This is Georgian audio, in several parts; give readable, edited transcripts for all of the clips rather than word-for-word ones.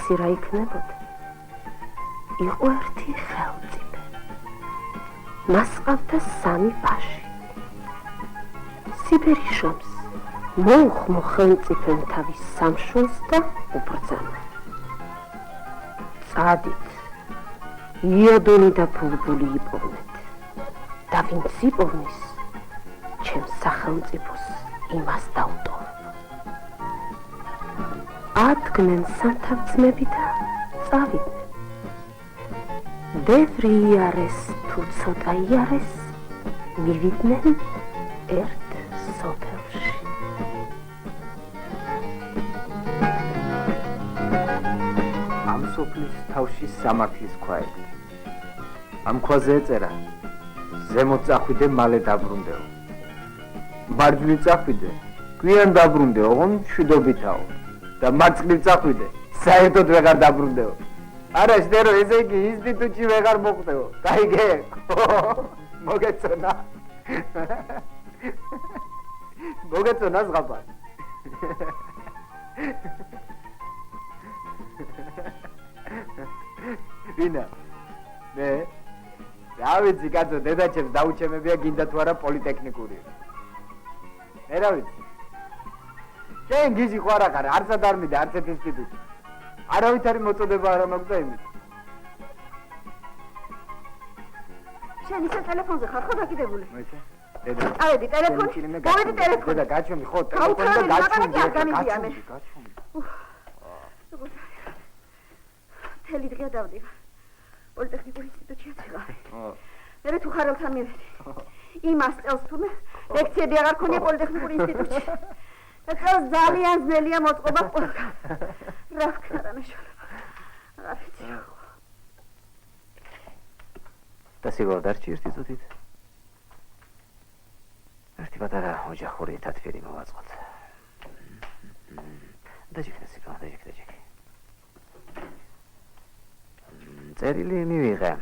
იცი რა იქნებოდა? იყო ერთი ხელმწიფე. მას ყავდა 3 ვაჟი. სიბერიშობს მოუხმო ხელმწიფემ თავის სამშვილს და უბრძანა. წადით, იადონი და ბულბული იპოვნეთ და ვინც იპოვნის, ჩემს სახელმწიფოს იმას დავტოვებ. ადგნენ სამთავწმები და წავიდნენ. ბევრი იარეს თუ ცოტა იარეს მივიდნენ ერთ სოფელში. ამ სოფლის თავში სამართლის ქვა ედგა. ამ ქვაზე ეწერა: ზემოთ წახვიდე, მალე დაბრუნდეო. მარჯვნივ წახვიდე, გვიან დაბრუნდეო, ოღონ მშვიდობითაო. და მარცხნივ წახვიდე, საერთოდ ვეღარ დაბრუნდეო. არა, შედერო, ესე იგი ინსტიტუტში ვეღარ მოხვდეო. გაიგე? მოგეწონა. მოგეწონა ზღაპარ. ვინა? მე? რა ვიცი, კაცო, დედაჩემს დაუჩემებია გინდა თუ არა პოლიტექნიკური. მე რა ვიცი? შენ გიჟი ხო არა ხარ, არცად არ მიდე, არც ერთ ინსტიტუტში. არავითარი მოწოდება არ მაქვს და იმით. შენ ისე ტელეფონზე ხარ, ხო დაკიდებული? მოიცა? დედა. ავედი ტელეფონი. გავედი ტელეფონი. დედა, გაჩვენე, ხო, ტელეფონი და გაჩვენე. გაჩვენე. გაჩვენე. თელი დღე დავდივარ. პოლიტექნიკური ინსტიტუტში ვიყავი. მე თუ ხარელთან მივედი. იმას წელს თურმე ლექციები აღარ ქონია პოლიტექნიკური ინსტიტუტში. ეს ძალიან ძნელია მოწყობა ყველგან. რა ვქნა რა მეშველება. არ ვიცი. და სიგორ დარჩი ერთი წუთით. ერთი პატარა ოჯახური თათბირი მოვაწყოთ. დაჯიქნა სიგორ, დაჯიქ. წერილი მივიღე.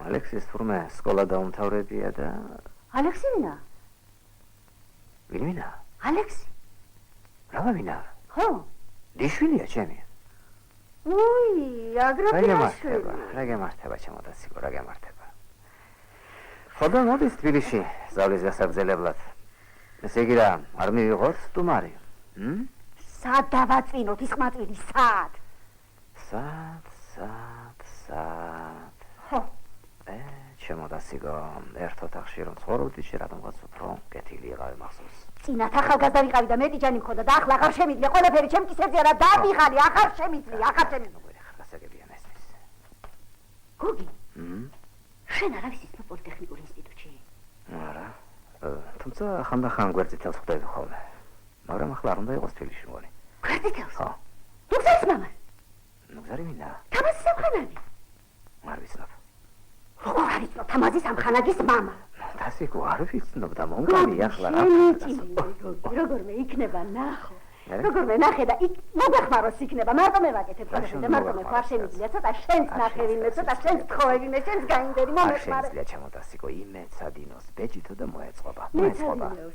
ალექსის თურმე სკოლა დაუმთავრებია და ალექსი ვინა? ვინა? ალექსი? რა ვინა? ხო? დიშვილია ჩემი. უი, აგრაფიაშვილი. რა გემართება ჩემო და სიგო, რა გემართება. ხოდა მოდის თბილისში სწავლის გასაგრძელებლად. ესე იგი რა, არ მივიღოთ სტუმარი? სად დავაწვინოთ ის ყმაწვილი, სად? სად? ხო. ჩემო და სიგო, ერთ ოთახში რომ ცხოვრობდი, რატომღაც უფრო კეთილი იყავი მახსოვს. წინათ ახალგაზრდა ვიყავი და მეტი ჯანი მქონდა და ახლა აღარ შემიძლია, ყველაფერი ჩემ კისერზე არა დავიღალი, აღარ შემიძლია. ხასაგებიან ესმის. გოგი? შენ არავის ისმე პოლიტექნიკური ინსტიტუტში? არა. თუმცა ხანდახან გვერდითელს ხვდები ხოლმე. მაგრამ ახლა არ უნდა იყოს თბილისში მგონი. გვერდითელს? ხო. ნუგზარის მამას? ნუგზარი მინდა? თამაზის სამხანაგი? არ ვიცნობ. როგორ არ იცნობ თამაზის სამხანაგის მამა? დასიკო არ ვიცნობ და მომგავი ახლა რა. როგორმე იქნება ნახო. როგორმე ნახე და იქ მოგეხმაროს იქნება, მარტო მე ვაკეთებ ყველაფერს და მარტო მე ხარ შემიძლია ცოტა შენს ნახე ვინმე, ცოტა შენს თხოვე ვინმე, შენს გაინდერი მომეხმარე. შეიძლება ჩემო დასიკო იმეცადინოს ბეჭითო და მოეწყობა.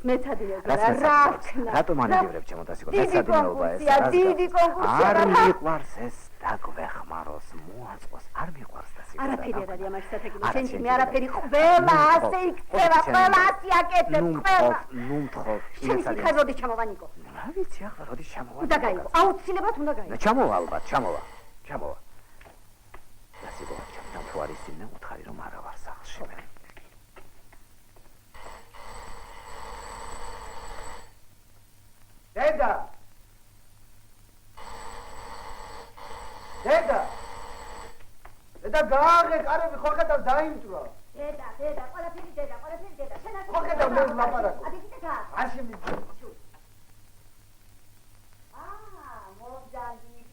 მეცადინეოს რა ვქნა. რატომ ანებირებ ჩემო დასიკო მეცადინეობა ეს? დიდი კონკურსია. არ მიყვარს ეს დაგვეხმაროს, მოაწყოს, არ მიყვარს დასიკო. არაფერი არ არის ამაში სათეკინო, შენში მე არაფერი ყველა ასე იქცევა, ყველა ასე აკეთებ, ყველა. ნუ მთხოვ. შენი სიხარ როდის ჩამოვა ნიკო? რა ვიცი ახლა როდის ჩამოვა? უნდა გაიგო, აუცილებლად უნდა გაიგო. ჩამოვა ალბათ, ჩამოვა. დასიკო, ჩემთან თუ არის იმე, უთხარი რომ არა ვარ სახლში მე. დედა! დედა გააღე, კარები ხო ხედავ დაიმჭრა. დედა, ყველაფერი დედა, შენ ასე ხო ხედავ მე ლაპარაკობ. ადიქით გა. არ შემიძლია.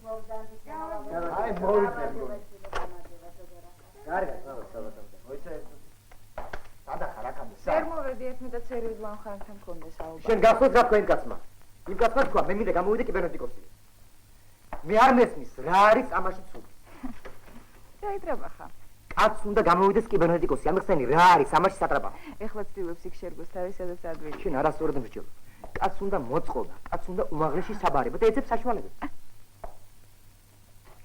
მოვდანდი. აი მოვიდე. კარგად, საბათო. მოიცა ეს. სადახარ აკამი. სერმოვედი ერთმე და ცერილ ხანთან მქონდა საუბარი. შენ გახსოვს რა თქვენ კაცმა? იმ კაცმა თქვა, მე მინდა გამოვიდე კიბერნეტიკოსი. მე არ მესმის, რა არის ამაში ცუდი? დაიძრება ხა. კაცს უნდა გამოვიდეს კიბერნეტიკოსი, ამხსენი რა არის ამაში სატრაბა? ეხლა ცდილობს იქ შერგოს თავის სადაც ადვილი. შენ არასწორად მრჩევ. კაცს უნდა მოწყობა, კაცს უნდა უმაღლესი საბარება და ეცებს საშუალებას.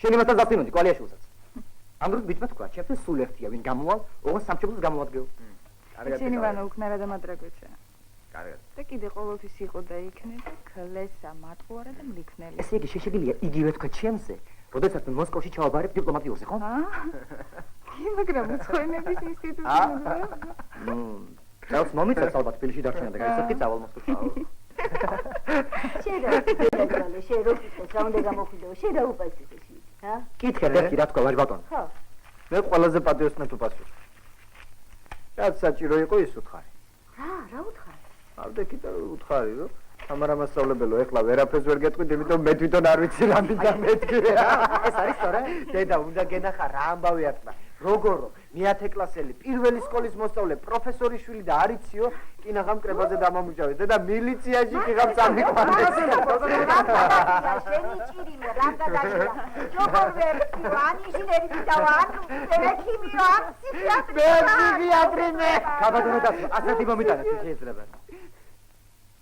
შენ იმასთან დასწინოდი კვალიაშვილსაც. ამ დროს ბიჭმა თქვა, ჩემთვის სულ ერთია, ვინ გამოვალ, ოღონდ სამშობლოს გამოვადგეო. ეცენი ვანა უკნარა და მატრაგვეჩა. კარგად. და კიდე ყოველთვის იყო და იქნება ქლესა, მატყუარა და მლიქნელი. ესე იგი შეშეგიძლია იგივე თქვა ჩემზე, როდესაც მე მოსკოვში ჩავაბარებ დიპლომატიურზე, ხო? მაგრამ უცხოენების ინსტიტუტზე. წელს მომიწევს ალბათ თბილისში დარჩენა და გაიცოცხლი წავალ მოსკოვში. შენ რო ფიქრობ, რა უნდა გამოხილეო, შენ რა უპასუხე შენ, ჰა? კითხე რა თქვა ვაჟ ბატონო. ხო. მე ყველაზე პატრიოტად უპასუხე. რაც საჭირო იყო ის უთხარი. რა უთხარი? ავდექი და უთხარი რომ თამარა მასწავლებელო, ეხლა ვერაფერს ვერ გეტყვით, იმიტომ მე თვითონ არ ვიცი რამდენი მეთქი. ეს არის სწორე? დედა, უნდა გენახა რა ამბავი ახლა. როგორო, მე-10 კლასელი, პირველი სკოლის მოსწავლე, პროფესორის შვილი და არიციო, კინაღამ კრებაზე დამამუშავეს. დედა, მილიციაში კიღამ წამიყვანეს. შენი ჭირიმე, რამდადაშია. როგორ ვერქიო, ან ინჟინერი ვიდაო, ან ექიმიო, ან ფსიქიატრი. ფსიქიატრი მე. გაბატონო და ასეთი მომიტანეთ შეიძლება.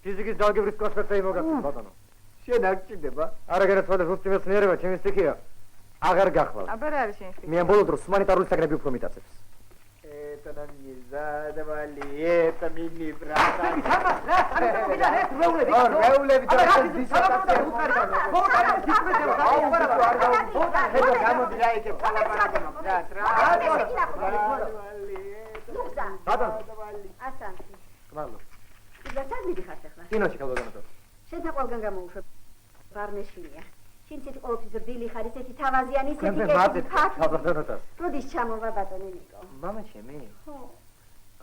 ფიზიკის დალგებრის კონსპექტი მოგახსოვს ბატონო. შენ არ გჭირდება? არა განაცხადა ზუსტი მეცნიერება, ჩემი სტიქია. აღარ გახლავ. აბა რა არის შენი სტიქია? მე ამ ბოლო დროს ჰუმანიტარული საგნები უფრო მიტაცებს. Это нам не задавали, это мини брата. მეულები და დისერტაცია უხარდა. გამოდი რა იქე პალაპარაკობ. ბატონო, ასანთი. გმალო. იზაცად მიდიხართ ახლა. კინოში გავაგონოთ. შენ ყველგან გამოუშვებ. ბარნეშილია. შენ ცეთი ყოველთვის რდილი ხარ, ისეთი თავაზიანი, ისეთი მე მარტივ გავაგონოთ. როდის ჩამოვა ბატონი ნიკო? მამა ჩემი. ხო.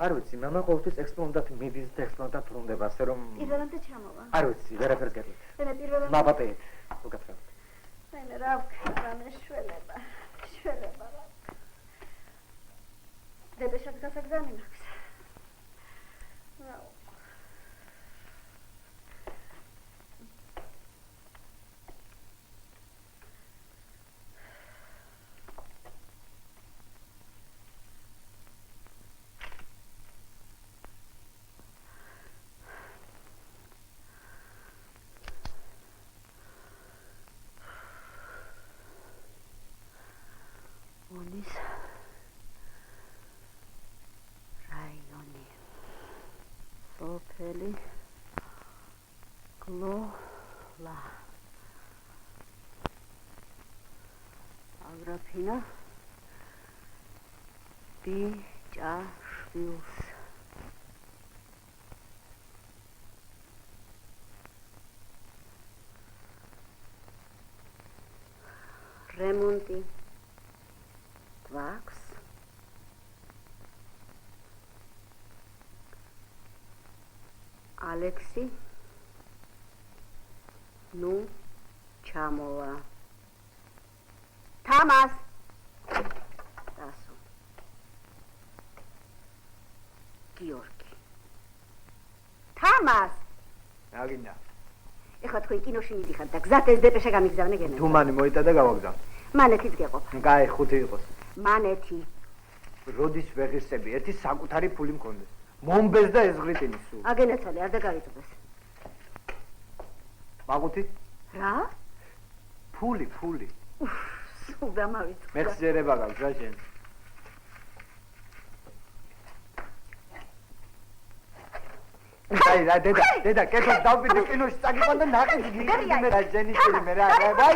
არ ვიცი, მამა ყოველთვის ექსპლონდად მიდის და ექსპლონდად ბრუნდება, ასე რომ პირველამდე ჩამოვა. არ ვიცი, ვერაფერს გეტყვით. მე პირველად მაბატეეთ, უკაცრავ. მე რა ვქნა შველება. შველება. დედაშად გასაგზავნი მაქვს. Unis raioni sopeli glola agrafina bichashvils remonti Wax. Alexi. Nu Chamova. Thomas. Taso. Georgi. Thomas. აგინდა. ეხლა თქვენ კინოში მიდიხართ და გზად ეს დეპეშა გამიგზავნე გენერალ. თუმანი მოიტადა გავაგზავ. მანეთიც გეყოფ. კაი, 5 იყოს. მანეთი. როდის ვეღირსები, ერთი საკუთარი ფული მქონდეს. მომბეს და ეზღრიტინი სულ. აგენაცვალე, არ დაგარიწდეს. მაგუთი? რა? ფული. სულ დამავიწყდა. მეხსიერება გაქვს რა შენ? აი რა დედა კეთილ დავბიდი კინოში წაგიყვან და ნაყიდი გიგები მე რა ჟენი შვილი მე რა ვაი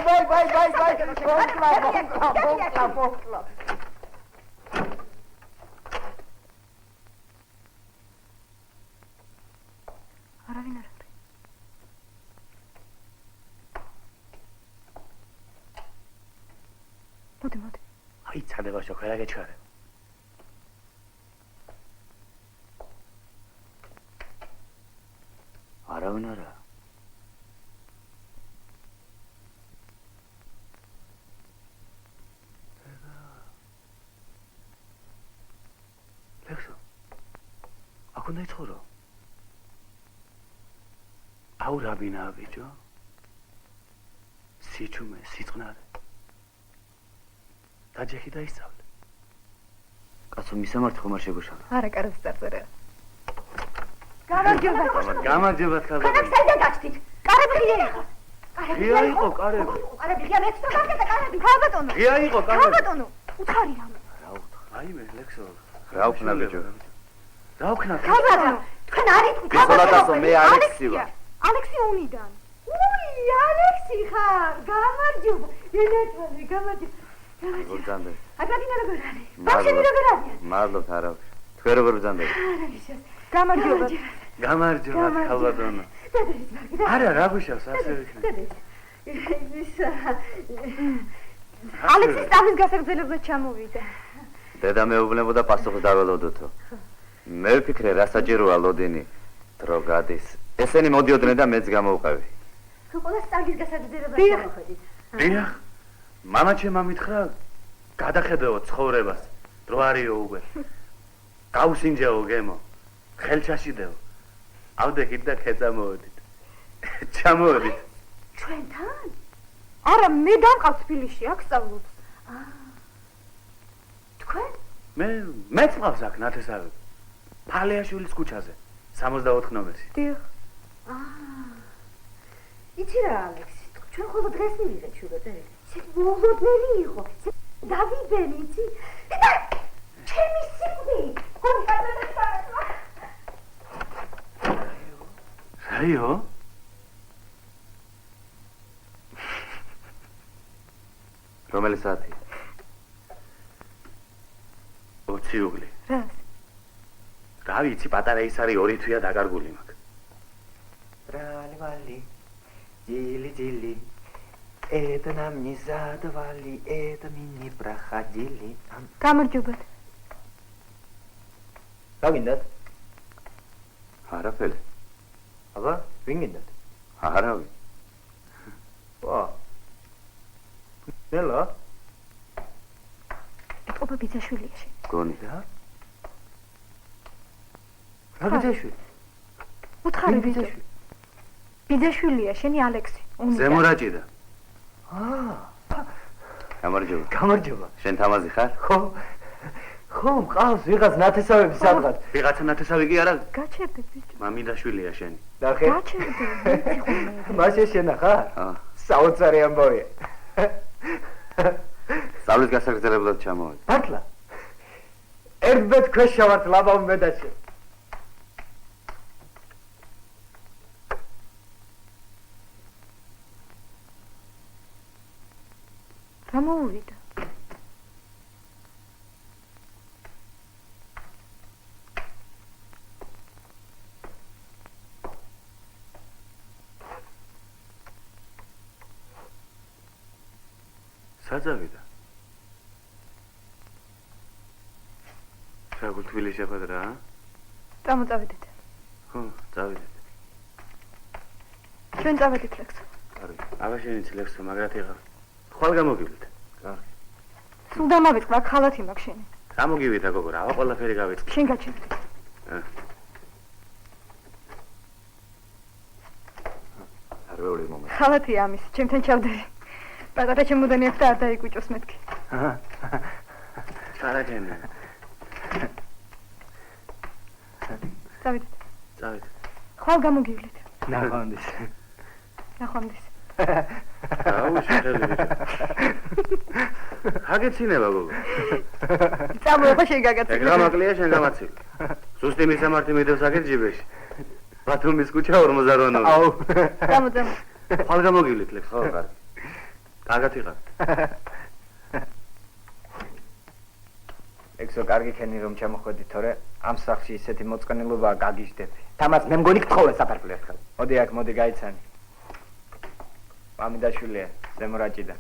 მოკლა არავინ არ არის. მოდი. აი წადება შოქერა გეჩქარე. არავინ არა. ლექსო. აქონდა იცხოვრო. აუ რა ბინა ბიჭო. სიჩუმე, სიწყნარე. დაჯექი და ისწავლე. კაცო მისამართი ხომ არ შეგუშალა. არა, კარგად წარწერა. გამარჯობა. გამარჯობა ხალხო. ხანახ საიდან გაჩდით? კარები ღია ეხა. ღია იყო კარები. კარები ღია მეც თუ გაკეთე კარები. ხა ბატონო. ღია იყო ხა კარები. ბატონო. უთხარი რამე. აი მე ლექსო. რა ვქნა ბიჭო? რა ვქნა? ხა ბატონო. თქვენ არ იტყვით. ბიზოლატასო მე ალექსი ვარ. ალექსი უნიდან. უი, ალექსი ხარ, გამარჯობა. ენაჭვალი, გამარჯობა. ბრძანდები. აკრატინა როგორ არის? ბავშვები როგორ არიან? მადლობთ არა. თქვენ როგორ ბრძანდები? გამარჯობა. გამარჯობა ხალბატონო. არა რა გუშავს ასე ვიქნები. ალექსი სწავლის გასაგრძელებლად ჩამოვიდა. დედა მეუბნებოდა პასუხს დაველოდოთო. მე ვფიქრე რა საჭიროა ლოდინი. დრო გადის. ესენი მოდიოდნენ და მეც გამოვყევი. თუ ყველა სწავლის გასაგრძელებლად ჩამოხედით. დიახ. მამა ჩემმა მითხრა გადახედეო ცხოვრებას. დრო არისო უკვე. გავსინჯეო გემო. ხელჩაშიდეო. ავდექით და ქეწამოოდით. ჩამოოდით. ჩვენთან? არა, მე დამყავ თბილისში, აქ სწავლობ. თქვენ? მეც მყავს აქ ნათესავები. ფალეაშვილის ქუჩაზე, 64 ნომერში. დიახ. იცი რა ალექსი, ჩვენ ხოლმე დღეს მივიღეთ შუროწერილი. მოლოდნელი იყო. დავიბენ, იცი? და ჩემი სიკვდი. ხომ გადაგასწავლა. რაიო? რომელი საათია? 20 უგლი. რას? რა ვიცი, პატარა ის არის 2 თვეა დაკარგული მაქვს. Рали-вали, дили-дили, это нам не задавали, это мы не проходили. გამარჯობა. რა გინდათ? არაფერი. აბა, ვინ გინდათ? არავინ. ვა. ნელა? ეთყობა ბიძაშვილია შენ. გონი. რა ბიძაშვილი? უთხარი ბიძაშვილი. ბიძაშვილია შენი ალექსი. ზემორაჭიდა. გამარჯობა. გამარჯობა. შენ თამაზი ხარ? ხო, მყავს ვიღაც ნათესავები სადღაც. ვიღაცა ნათესავი კი არა, გაჩერდე ბიჭო. მამინდაშვილია შენი. ნახე. გაჩერდე. ვიცი ხოლმე. მაშინ შენა ხარ? საოცარი ამბავია. სწავლის გასაგრძელებლად ჩამოვედი. მართლა? ერთბეთ ქვეშა ვართ ლაბამ მედაში. რა მოვიდა? საძავიდა. შეგულ თბილისში შეხვედრა, რა? წამოწავედით. ხო, წავიდეთ. ჩვენ წავედით ლექსო. კარგი. აბა შენიც ლექსო, მაგრად იყავ. ხვალ გამოგივლით. სულ დამავიწყდა, ხალათი მაქვს შენი. გამოგივით გოგო, რავა ყველაფერი გავიწყდი. შენ გაჩერდე. არვეული მომენტი. ხალათი ამის, ჩემთან ჩავდერი. პატარა ჩემოდანი აქვს და არ დაიკუჭოს მეთქი. ჩარაგენი. წავედით. წავიდეთ. ხვალ გამოგივლით. ნახვამდის. ნახვამდის. აუში ხელი ბიჭო. აგეცინება გოგო. წამოება შენ გაგაცილე. ეგ რამაკლია შენ გამაცილი. სუსტი მისამართი მიდევს აგერ ჯიბეში. ბათუმის ქუჩა 48. აუ. წამოწამო. ხვალ გამოგივლით ლექს. ხო, კარგი. კარგად იყავ. ექსო კარგი ქენი რომ ჩამოხვედი, თორე ამ სახში ისეთი მოწყენილობაა გაგიჟდები. თამაც მე მგონი გთხოვე საფარფლე ერთხელ. მოდი აქ, მოდი გაიცანი. მამინდაშვილია ზემორაჭიდან.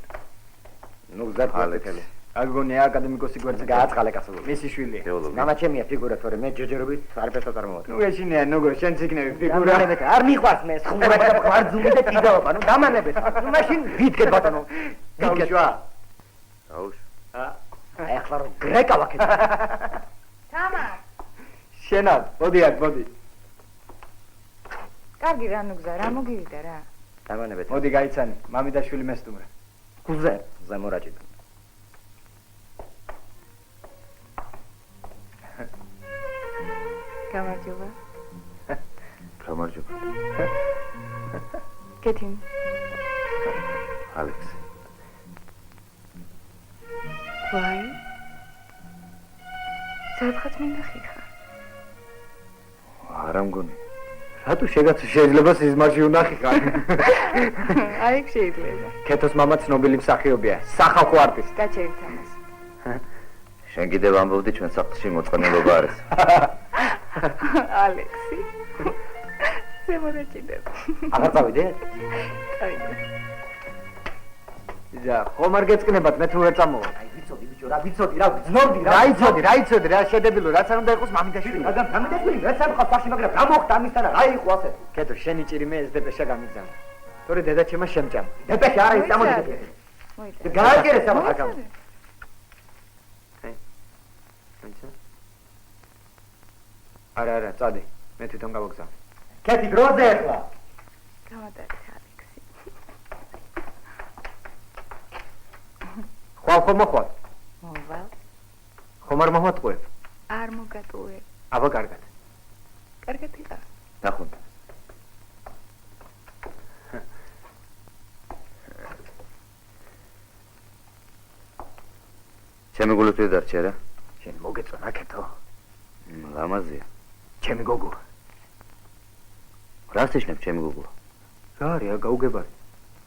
ნუ გზად ალექსი. აგონი აკადემიკოსი გვერდზე გააწყალე კაცო. მისი შვილია. გამაჩემია ფიგურა თორე მე ჯეჯერობით არ ფესა წარმოვადგენ. ნუ ეშინია ნუგო შენ ციკნები ფიგურა. დამანებეთ, არ მიყვარს მე ხუმრობა და ხარძუმი და ტიგაობა, ნუ დამანებეთ. ნუ მაშინ ვიდგეთ ბატონო. გავშვა. აუშ. აი ახლა რომ გრეკა ვაკეთე. თამა. შენა, მოდი აქ, მოდი. კარგი რა ნუგზა, რა მოგივიდა რა. დამანებეთ. მოდი გაიცანი, მამიდაშვილი მესტუმრე. გულზე ზემორაჭიდან. გამარჯობა. გამარჯობა. კეთილი. ალექსი. ვაი. საერთოდ მინდა ხიხარ. არა მგონი. რატო შეიძლება სიზმარში უნახი ხარ? აი შეიძლება. ქეთოს მამა ცნობილი მსახიობია, სახალხო არტისტი. გაჩერით ამას. შენ კიდევ ამბობდი ჩვენ სახლში მოწყენილობა არის. ალექსი. შემორეჭიდებ. აღარ წავიდე? წავიდე. ისა, ხომ არ გეწყნებათ, მე თუ ვერ წამოვა. აი, ვიცოდი ბიჭო, რა ვიცოდი, რა ვძნობდი, რა იცოდი, რა შედებილო, რაც არ უნდა იყოს მამიდაშვილი. მაგრამ მამიდაშვილი რაც არ მყავს სახში, მაგრამ რა მოხდა ამისთან, რა იყო ასე? ქეთო, შენი ჭირი მე ეს დეპეშა გამიგზავნა. თორე დედაჩემა შემჭამ. დეპეშა არა ის წამოდი. მოიწერე. გააგერე სამახაკამ. არა, წადი. მე თვითონ გავაგზავნე. ქეთი დროზე ახლა. გამატარეთ ალექსი. ხომ მოხვალ? მოვალ. ხომ არ მომატყუებ? არ მოგატუე. აბა კარგად. კარგად იყა. ნახუნდა. ჩემი გულით დარჩე რა. შენ მოგეწონა ქეთო. ლამაზია. ჩემი გოგო. რა შეშნებ ჩემი გოგო? რა არის, გაუგებარი.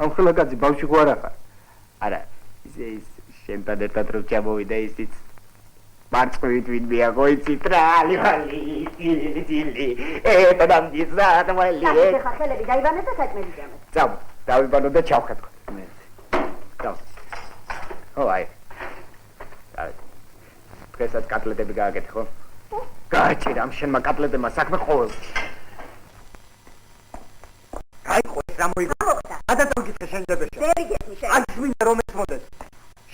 ამ ხელაკაცი ბავშვი ხო არ ახარ? არა, ის შენთან ერთად რო ჩამოვიდა ისიც მარწყვით ვინმე აგოიცით რა, ლივალი, ტილი, დამდიზადმალი. ხა ხელები დაიბანეთ და საჭმელი ჯამეთ. წავ, დავიბანო და ჩავხეთქო. მე. წავ. აი. დღესაც კატლეტები გააკეთე ხო? გააჭირა ამ შენმა კატლეტებმა საქმე ყოველთვის. აი ხო ეს რა მოიგო? გადაწყვეტე შენ დებეშა. ბევრი გესმის შენ. აი მინდა რომ ეს მოდეს.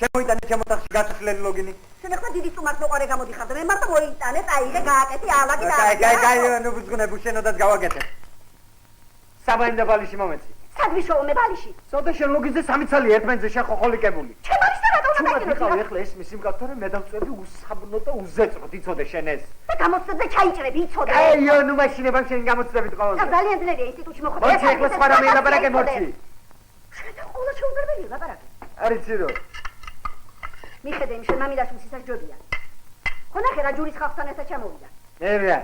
შემოიტანე ჩემოთახში გაწესლელი ლოგინი. შენ ახლა დიდი სტუმარს მოყარე გამოდიხარ და მე მარტო მოიტანე, წაიღე, გააკეთე, ალაგი და კაი, ნუ ბუძგნებ უშენოდაც გავაკეთე. საბაინდა ბალიში მომეცი. სადვიშოო მე ბალიში. სოდა შენ ლოგინზე სამი ცალი ერთმანეთზე შეხოხოლიკებული. ჩემ არის და რატო უნდა ჩუმად გაიგო? ვიყავ ეხლა ეს მისი მგავს თორე მე დავწვევი უსაბნო და უზეწროდ იცოდე შენ ეს. და გამოცდე და ჩაიჭრები, იცოდე. აიო, ნუ მაშინებამ შენ გამოცდებით და ყოველდღე. ძალიან ძნელია ინსტიტუტში მოხვედი. მოიცი ეხლა სხვა რამე ელაპარაკე მორჩი. შენ ყველა შეუგებელია ლაპარაკი. არიცი რო. მიხედე იმ შენ მამიდაშვილს ისაც ჯობია. ხო ნახე რა ჯურის ხალხთან ერთად ჩამოვიდა. ერა,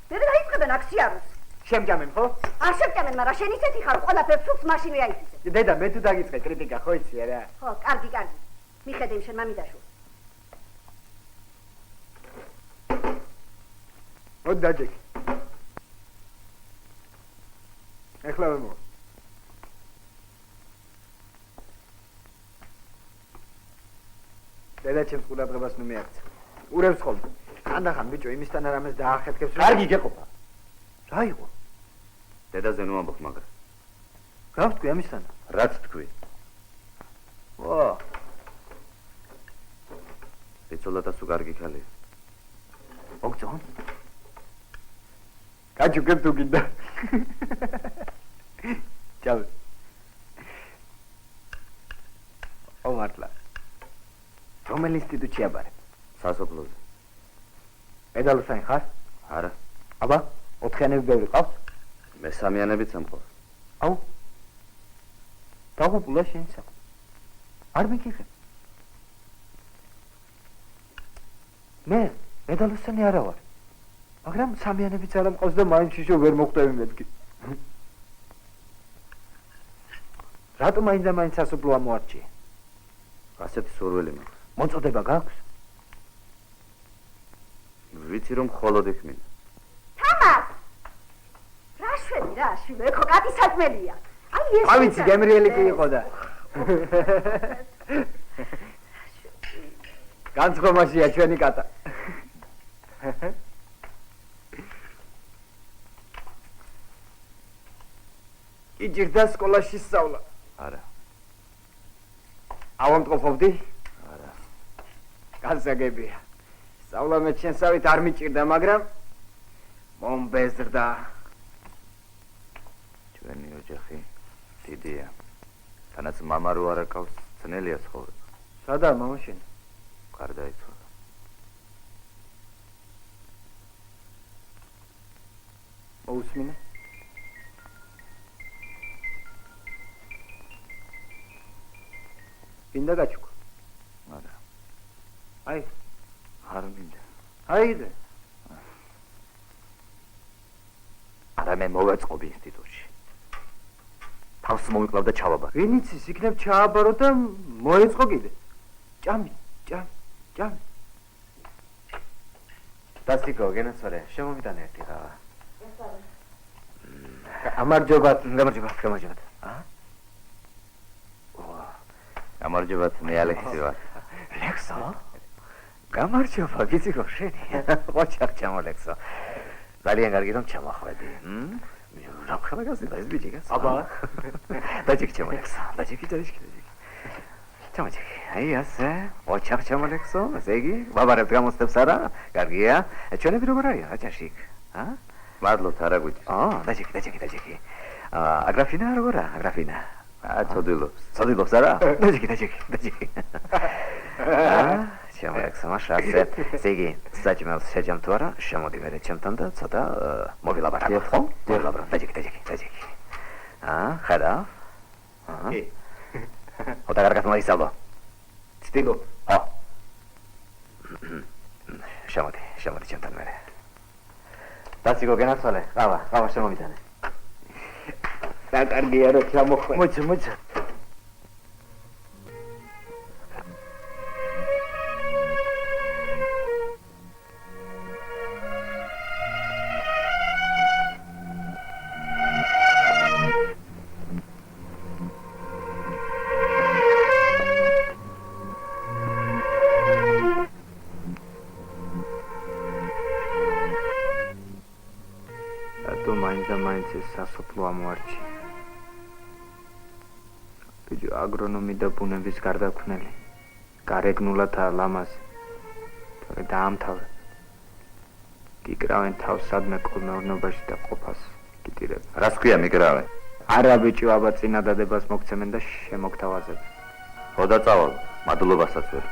მე და დაიწყებენ აქსიაროს. შემჯამენ ხო? არ შემჭამენ, მაგრამ შენ ისეთი ხარ, ყველაფერს სულს მაშინვე აიწისე. დედა, მე თუ დაგიწყე კრიტიკა, ხო იცი რა? ხო, კარგი. მიხედე იმ შენ მამიდაშვილს. მოდი დაჯექი. ეხლა მე მო. დედა ჩემს ყურადღებას ნუ მიაქცა. ურევს ხოლმე. ხანდახან ბიჭო იმისთან არამეს დაახეთქებს. კარგი გეყოფა. რა იყო? დედაზე ნუ ამბობ მაგრამ. რა ვთქვი ამისთან? რაც თქვი. ვა. ეცოლათა სულ კარგი ქალია. მოგწონ? გაჩუქებ თუ გინდა. ჩავ. მართლა. რომელი ინსტიტუტში აბარებ? სასოფლოზე. პედალოსანი ხარ? არა. აბა, ოთხიანები ბევრი ყავს? მე სამიანებით სამყავს. აუ. დაღუპულა შენ საქმე. არ მიგიღებ. მე პედალოსანი არა ვარ. მაგრამ სამიანებიც არ მყავს და მაინც შიშო ვერ მოხვდები მეთქი. რატო მაინც სასოფლო ამოარჩიე? ასეთი სურვილი მაქვს. მოწოდება გაქვს? ვიცი რომ მხოლოდ იქ მინდა. თამას! რა შვილი, ხო კატი საჭმელია. აი ეს. ავიცი გემრიელი კი იყო და. განცხრომაშია ჩვენი კატა. იჭირდა სკოლაში სწავლა. არა. ავამტყოფობდი? არა. გასაგებია. სწავლა მე ჩვენსავით არ მიჭირდა, მაგრამ მომბეზრდა. ჩვენი ოჯახი დიდია. თანაც მამა რო არ აკავს, ძნელია ცხოვრება. სადაა მამა შენ? გარდაიცვალა. მოусმინე? მინდა გაჩუქო. არა, აი, არ მინდა. აიდე. არა მე მოვეწყობ ინსტიტუტში. თავს მოვიკლავ და ჩავაბარ. ვინიც ის იქნებ ჩააბარო და მოეწყო კიდე. ჭამი. დასიკო, გენაცვალე, შემომიტანე ერთი ყავა. გამარჯობათ. გამარჯობათ. გამარჯობათ, მე ალექსი ვარ. ლექსო? გამარჯობა, ვიცი რომ შენი. ყოჩახ ჩამოლექსო. ძალიან კარგი რომ ჩამოხვედი. რა ხარ გასილა ეს ბიჭი გასა? აბა. დაჭიქ ჩამოლექსო. დაჭიქი. ჩამოჭიქი. აი ასე. ყოჩახ ჩამოლექსო. ესე იგი, ვაბარებ გამოსდებს არა? კარგია. ჩვენები როგორ არის აჭაშიკ? მადლობთ, არა გუჭი. დაჭიქი. აგრაფინა როგორა? აგრაფინა. ცოდილობს. არა? დაჭიქი. შემოექსა მაშასე. ესე იგი, საჭმელს შეჯამ თუ არა? შემოდი მერე ჩემთან და ცოტა მოვილაბარაკო. ხო? მოვილაბარაკო. დაჭიქი. ხარა? კი. ოდა კარგად მოისალო. ცდილობ. შემოდი ჩემთან მერე. დასიკო გენაცვალე, ყავა შემომიტანე. და კარგია რომ ჩამოხვე. მოიცა. მაინც ეს სასოფლო ამოარჩი. ბიჭო აგრონომი და ბუნების გარდაქმნელი. გარეგნულადაა ლამაზი. თორე დაამთავრა. გიკრავენ თავს სადმე კოლმეურნეობაში და ყოფას გიტირებ. რას ქვია მიკრავენ? არა ბიჭო, აბა წინადადებას მოგცემენ და შემოგთავაზებ. ხო და წავალ, მადლობასაც ვერ.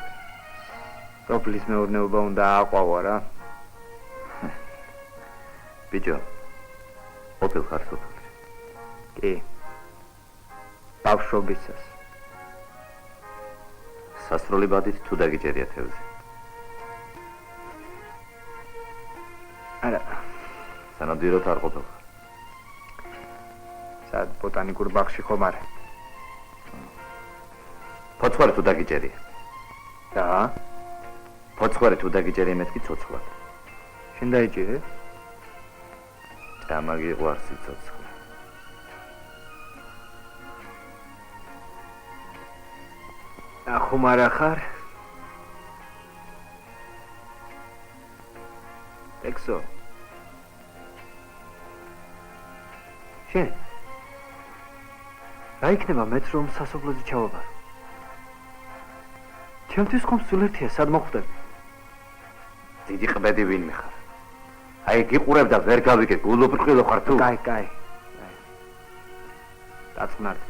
სოფლის მეურნეობა უნდა აყვავა რა. ბიჭო, ყოფილ ხარ სოფელში? კი. ბავშვობისას. სასროლი ბადით თუ დაგიჭერია თევზი? არა. სანადიროთ არ ყოფილ ხარ? სად ბოტანიკურ ბაღში ხომ არა? ფოცხვარი თუ დაგიჭერია? და? ფოცხვარი თუ დაგიჭერია მეთქი ცოცხლად. შენ დაიჭირე? დამაგიყვარს სიცოცხლე. ახომ არა ხარ? ექსო. შენ? რა იქნება მეც რომ სასოფლოზე ჩავაბარო? ჩემთვის ხომ სულ ერთია სად მოხვდები? დიდი ყბედი ვინმე ხარ? აი გიყურებ და ვერ გავიგე, გულუბრყილო ხარ თუ? კაი. დაწნარდი.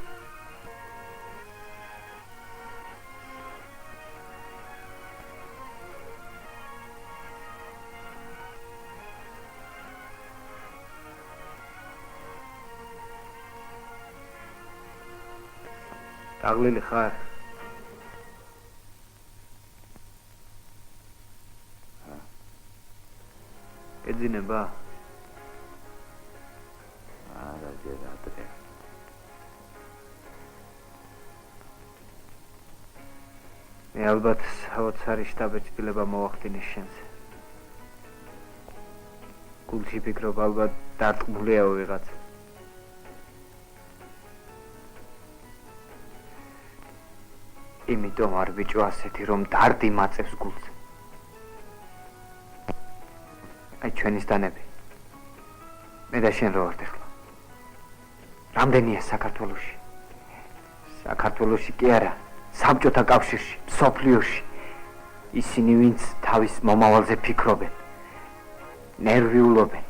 დაღლილი ხარ? ეძინება? არა, ჯერ ადრე. მე ალბათ საოცარი შტაბ-ეჭდილება მოვახდინე შენს. გულში ფიქრობ ალბათ დარწმუნებია ვიღაც. იმიტომ არ ბიჭო ასეთი რომ დარდი მაწევს გულს. აი ჩვენის დანები. მე და შენ რო ვართ ახლა. რამდენია საქართველოში? საქართველოში კი არა, საბჭოთა კავშირში, მსოფლიოში. ისინი ვინც თავის მომავალზე ფიქრობენ, ნერვიულობენ,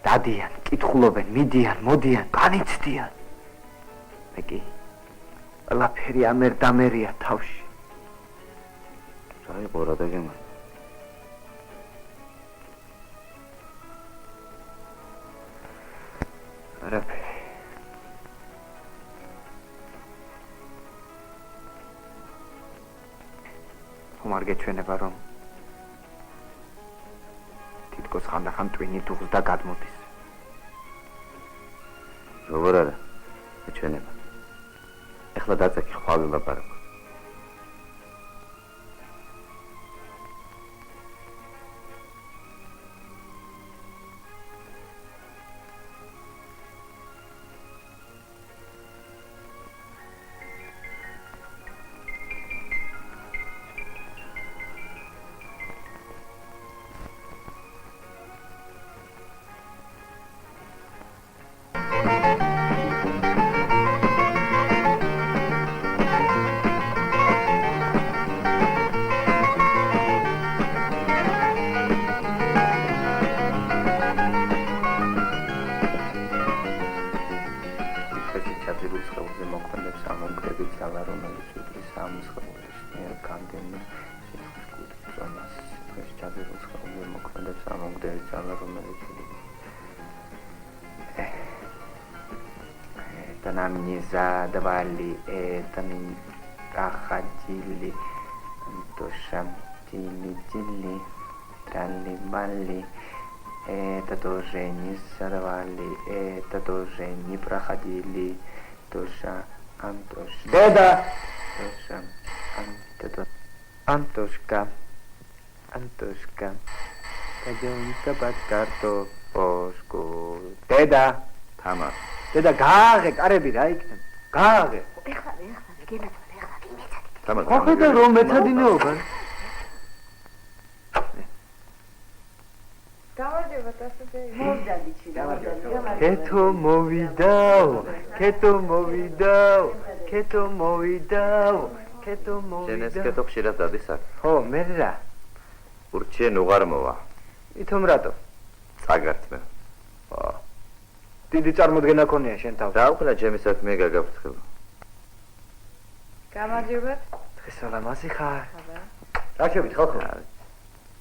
დადიან, კითხულობენ, მიდიან, მოდიან, განიცდიან. მე კი ყველაფერი ამერდამერია თავში. რა იყო რა დაგემართა? არაფერი. ხომ არ გეჩვენება რომ თითქოს ხანდახან ტვინი დუღს და გადმოდის. როგორ არა? ეჩვენება. ეხლა დაწექი ხვალ ვილაპარაკო. Нам не задавали это не проходили, душа тили-тили, трали-мали. Это тоже не задавали, это тоже не проходили, душа Антошка. Деда! Душа Антошка, Антошка, пойдем-ка под картошку. Деда! თამა. დედა გააღე კარები რა იქნება გააღე ეხლა გენაცვალე ეხლა გიმეცადი თამა. ხო ხედა რომ მეცადინეობა გამარჯობა დასაძე. მოვდადი ჩი Keto movidao, keto movidao, keto movidao, keto შენ ეს movidao. კეთო ხშირად დადის აქ? ხო, მე რა? ურჩენ უღარ მოვა. ვითომ რატო? წაგართმე. ხო. დიდი წარმოდგენა ქონია შენ თავს. რა უყურა ჩემი საქმე გაგაფრთხილო. გამარჯობა. დღეს ალამაზი ხარ. რა შევით ხო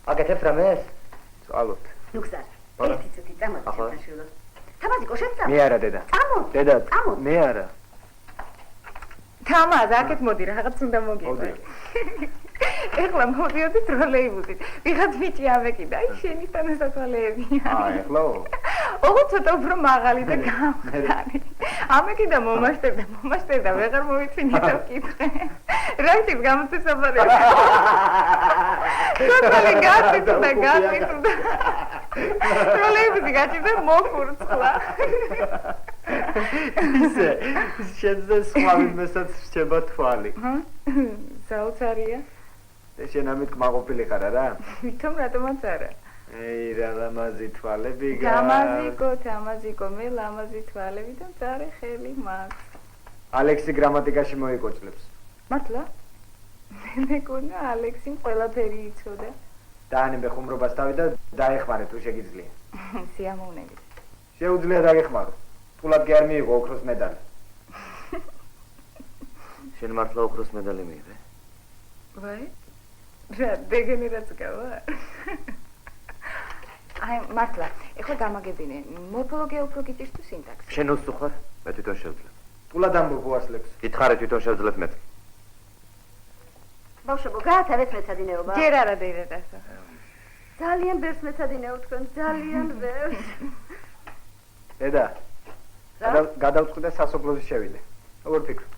აკეთებ რამეს წვალოთ. ნუქსარ არა. ერთი წუთი წამოდი ახლა? შეთანხმებულო თამაზიკო შენ წამო მე არა დედა. წამოდი დედა, წამოდი მე არა. თამაზ, აქეთ მოდი, რაღაც უნდა მოგიყვე. ეხლა მოდიოდი ტროლეიბუსით. ვიღაც ბიჭი ამეკიდა, აი შენი თანასათვალეებია. ეხლა? ოღო ცოტა უფრო მაღალი და გამხდარი. ამეკიდა მომაშტერდა, ვეღარ მოვიცინე და ვკითხე. რა ის გამოცესაფარები. ცოტა გაწიწდა. ტროლეიბუსი გაჭირდა მოფურცხლა. ისე, შენზე სხვა ვინმესაც რჩება თვალი. საოცარია. შენ ამით კმაყოფილი ხარ არა? ვითომ რატომაც არა. ეი, რა ლამაზი თვალები თამაზიკო, მე ლამაზი თვალები და მწარე ხელი მაქვს. ალექსი გრამატიკაში მოიკოჭლებს. მართლა? მე მეკონა ალექსიმ ყველაფერი იცოდა. დაანებე ხუმრობას თავი და დაეხმარე თუ შეგიძლია. სიამოვნებით. შეუძლია დაგეხმარო. ფულად კი არ მიიღო ოქროს მედალი. შენ მართლა ოქროს მედალი მიიღე? ვაი? რა დეგენერაცია ვარ? აი მართლა, ეხლა გამაგებინე, მორფოლოგია უფრო გიჭირს თუ სინტაქსი? შენ უსუხარ? მე თვითონ შევძლებ. ფულად ამბობ უასლებს. გითხარი თვითონ შევძლებ მე. ბავშვებო გაათავეთ მეცადინეობა ჯერ არა დედა დასა. ძალიან ბევრს მეცადინეობ თქვენ ძალიან ბევრს დედა, რა? გადავწყვიტე სასოფლოზე შევიდე. როგორ ფიქრობ?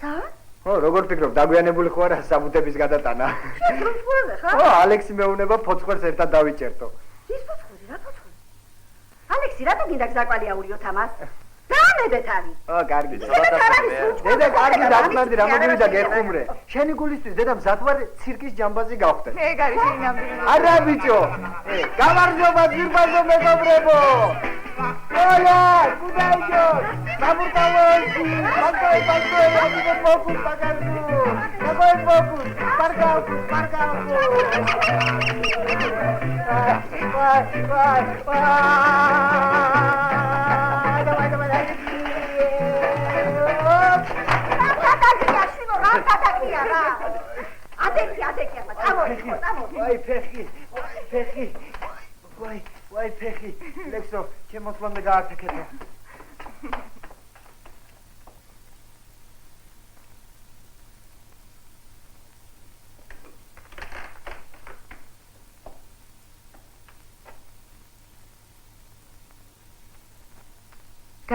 სად? ხო, როგორ ფიქრობ, დაგვიანებული ხო არა საბუთების გადატანა? შეთრუფუაზე ხარ? ხო, ალექსი მეუნება ფოცხვერს ერთად დავიჭერტო. ის ფოცხორი, რა ფოცხორი? ალექსი, რატო გინდა გზაკვალი აურიოთ ამას? დაამედეთ არი. კარგი. დედა, დედა, კარგი დაგმარდი, რა მოგივიდა გეხუმრე. შენი გულისთვის დედა მზადვარ ცირკის ჯამბაზი გავხდე. ეგ არის შენი ნამდვილი. არა ბიჭო. გამარჯობა ძირბაზო მეგობრებო. ოლა, კუდაიო. გამურტალოში. მაგარი ფოკუს პაგაზუ. მაგარი ფოკუს. პარკაუ. ვაი. ვაი ფეხი. ლექსო, ჩემოსლამდე გააკეთე.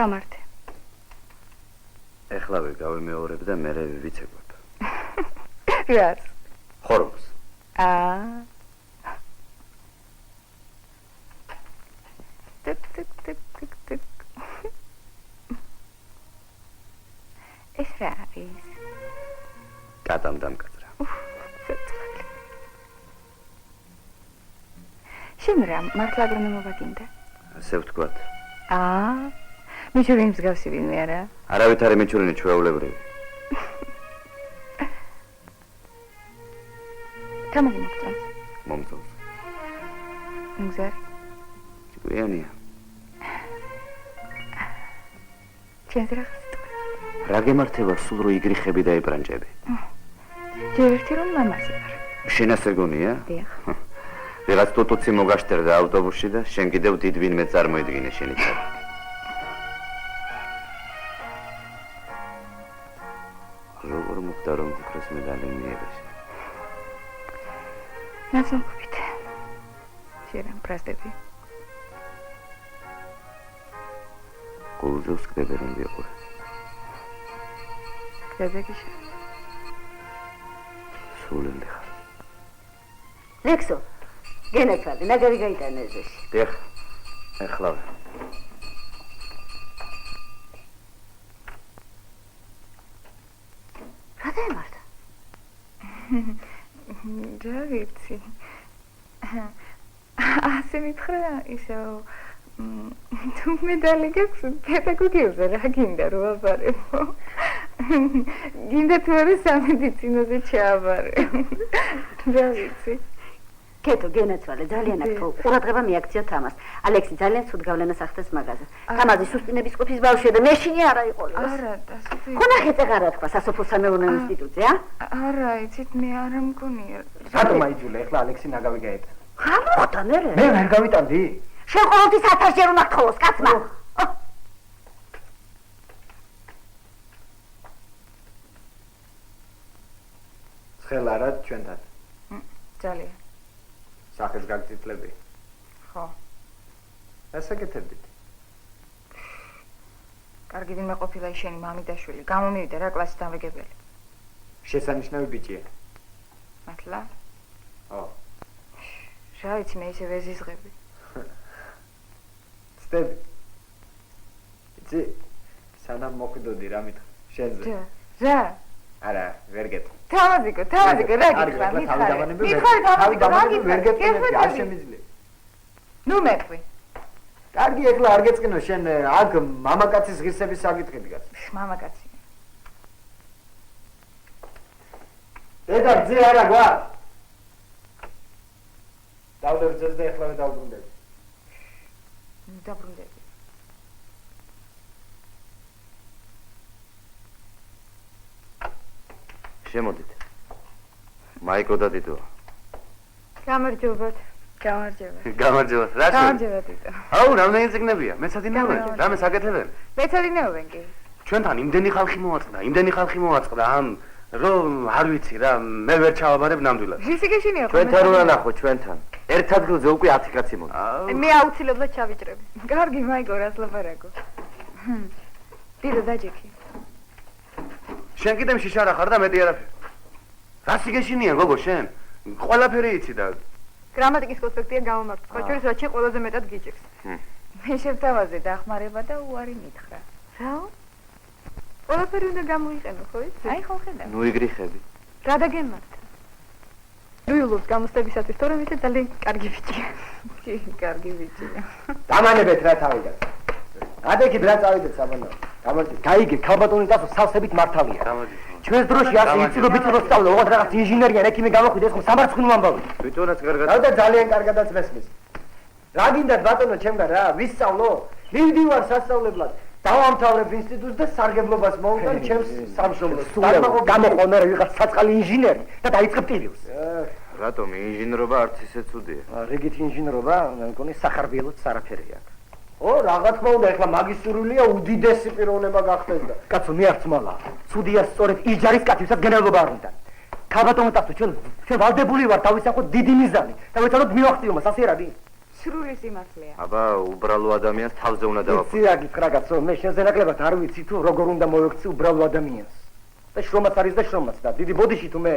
გამართე. ეხლავე გავიმეორებ და მერე ვიცეკვებ. რას? ხორბს. ტიკ. ეს რა არის? კატამ დამკაცრა. ცოტა. შენ რა მართლა აგრონომობა გინდა? ასე ვთქვათ. მიჩურინი მსგავსი ვინმე არა? არავითარი მიჩურინი ჩვეულებრივი. თამარი მოგწონს? მომწონს. მგზარი? გვიანია. ჩვენზე რაღაც თქვა. რა გემართება სულ რო იგრიხები და ებრანჭები? ჯერ ერთი რომ მამაზე ვარ. შენ ასე გონია? დიახ. ვიღაც ტუტუცი მოგაშტერდა ავტობუსში და შენ კიდევ დიდ ვინმე წარმოიდგინე შენი ცალ. როგორ მოხდა რომ ფიქრს მე დალენიებაში? ნაცნობობით. შენ პრასტები. გულზე ვსკდები რომ ვიყურე. გაზეგიშა. სულელი ხარ. ლექსო, გენაცვალე, ნაგარი გაიტანე ეზოში. დიახ, ეხლავე. რა დაემართა? რა ვიცი. ასე მითხრა ისევ თუ მედალი გაქვს პედაგოგიაზე რა გინდა რომ აბარებო? გინდა თუ არა სამედიცინოზე ჩააბარე. რა ვიცი. კეთო გენაცვალე, ძალიან აქ ყურადღება მიაქციო თამას. ალექსი ძალიან ცუდ გავლენას ახდენს მაგაზე. თამაზი სუსტინების ყოფის ბავშვია და მეშინი არა იყო. არა, დასწრე. ხონახეთ აღარა თქვა სასოფლო სამეურნეო ინსტიტუტზე, არა, იცით მე არ მგონია. რატომ აიძულე ახლა ალექსი ნაგავი გაეტანა? რა მოხდა მე? მე ვერ გავიტანდი. შენ ყოველთვის 1000-ჯერ უნდა გთხოვოს კაცმა. ცხელ არა ჩვენთან. ძალიან. სახეს გაგწითლები. ხო. ასაკეთებდით. კარგი ვინმე ყოფილა შენი მამიდაშვილი, გამომივიდა რა კლასის დამრიგებელი. შესანიშნავი ბიჭია. მართლა? ო. რა იცი მე ისე ვეზიზღები. ცდები. იცი, სანამ მოკვდოდი რა მითხრა შენზე. რა? არა, ვერ გეტყვი. თავაზიკო, რა გიქრა? მითხარი, ვერ გეტყვი, არ შემიძლია. ნუ მეყვი. კარგი, ეხლა არ გეწყინო შენ აქ მამაკაცის ღირსების საკითხები გაც. მამაკაცი. დედა ძე არა გვაქვს. დავდებ ძეს და ეხლავე დავბრუნდები. დაბრუნდები. შემოდით. მაიკო და დიდო. გამარჯობათ. გამარჯობა. გამარჯობა. რა შე? გამარჯობა დიდო. აუ, რამდენი წიგნებია? მეცადინეობენ. რამე საკეთებენ? მეცადინეობენ კი. ჩვენთან იმდენი ხალხი მოაწყდა, ამ რომ არ ვიცი რა, მე ვერ ჩავაბარებ ნამდვილად. ისი გეშინია ხო? ჩვენთან უნდა ნახო ჩვენთან. ერთ ადგილზე უკვე 10 კაცი მოდის. მე აუცილებლად ჩავიჭრები. კარგი, მაიკო, რას ლაპარაკო? დიდო დაჯექი. შენ კიდემ შიშარა ხარ და მეტი არაფერი. რა სიგეშინია გოგო შენ? ყველაფერი იცი და გრამატიკის კონსპექტია გამომართვა. სხვა შორის რაც შენ ყველაზე მეტად გიჭირს. მე შევთავაზე დახმარება და უარი მითხრა. რა? ყველაფერი უნდა გამოიყენო, ხო იცი? აი ხო ხედავ. ნუ იგრიხები. რა დაგემართა? დუილობს გამოსტებისათვის, თორემ ისე ძალიან კარგი ბიჭია. კი, კარგი ბიჭია. დამანებეთ რა თავიდან. ადექით რა წავიდეთ საბანაო. გამარჯობა. გაიგე, ქალბატონი დასო სავსებით მართალია. გამარჯობა. ჩვენს დროში ასე იწილო ბიჭრო სწავლო, ოღონდ რაღაც ინჟინერია, ექიმი გამოხვიდეს, ხომ სამარცხინო ამბავი. ბიჭონაც კარგად. და ძალიან კარგადაც მესმის. რა გინდათ ბატონო ჩემგან რა? ვისწავლო? მივდივარ სასწავლებლად. დავამთავრებ ინსტიტუტს და სარგებლობას მოვუწევ ჩემს სამშობლოს. გამოყო მე ვიღაც საწყალი ინჟინერი და დაიწყებ ტილივს. რატომ ინჟინერობა არც ისე ცუდია? რიგით ინჟინერობა, მე მგონი სახარბიელოც არაფერი აქვს. ო, რა თქმა უნდა, ეხლა მაგისტრულია უდიდესი პიროვნება გახდეს და. კაცო, მე არც მალა. ცუდია სწორედ ის ჯარისკაცებსაც გენერლობა არ უნდა. ქალბატონო ტასო, ჩვენ ვალდებული ვართ დავისახოთ დიდი მიზანი და ვეცადოთ მივახციო მას, ასე არ არის? სრული სიმართლეა. აბა, უბრალო ადამიანს თავზე უნდა დავაფუძო. იცი რა გითხრაგაცო, მე შენზე ნაკლებად არ ვიცი თუ როგორ უნდა მოვექცი უბრალო ადამიანს. და შრომაც არის და შრომაც და დიდი ბოდიში თუ მე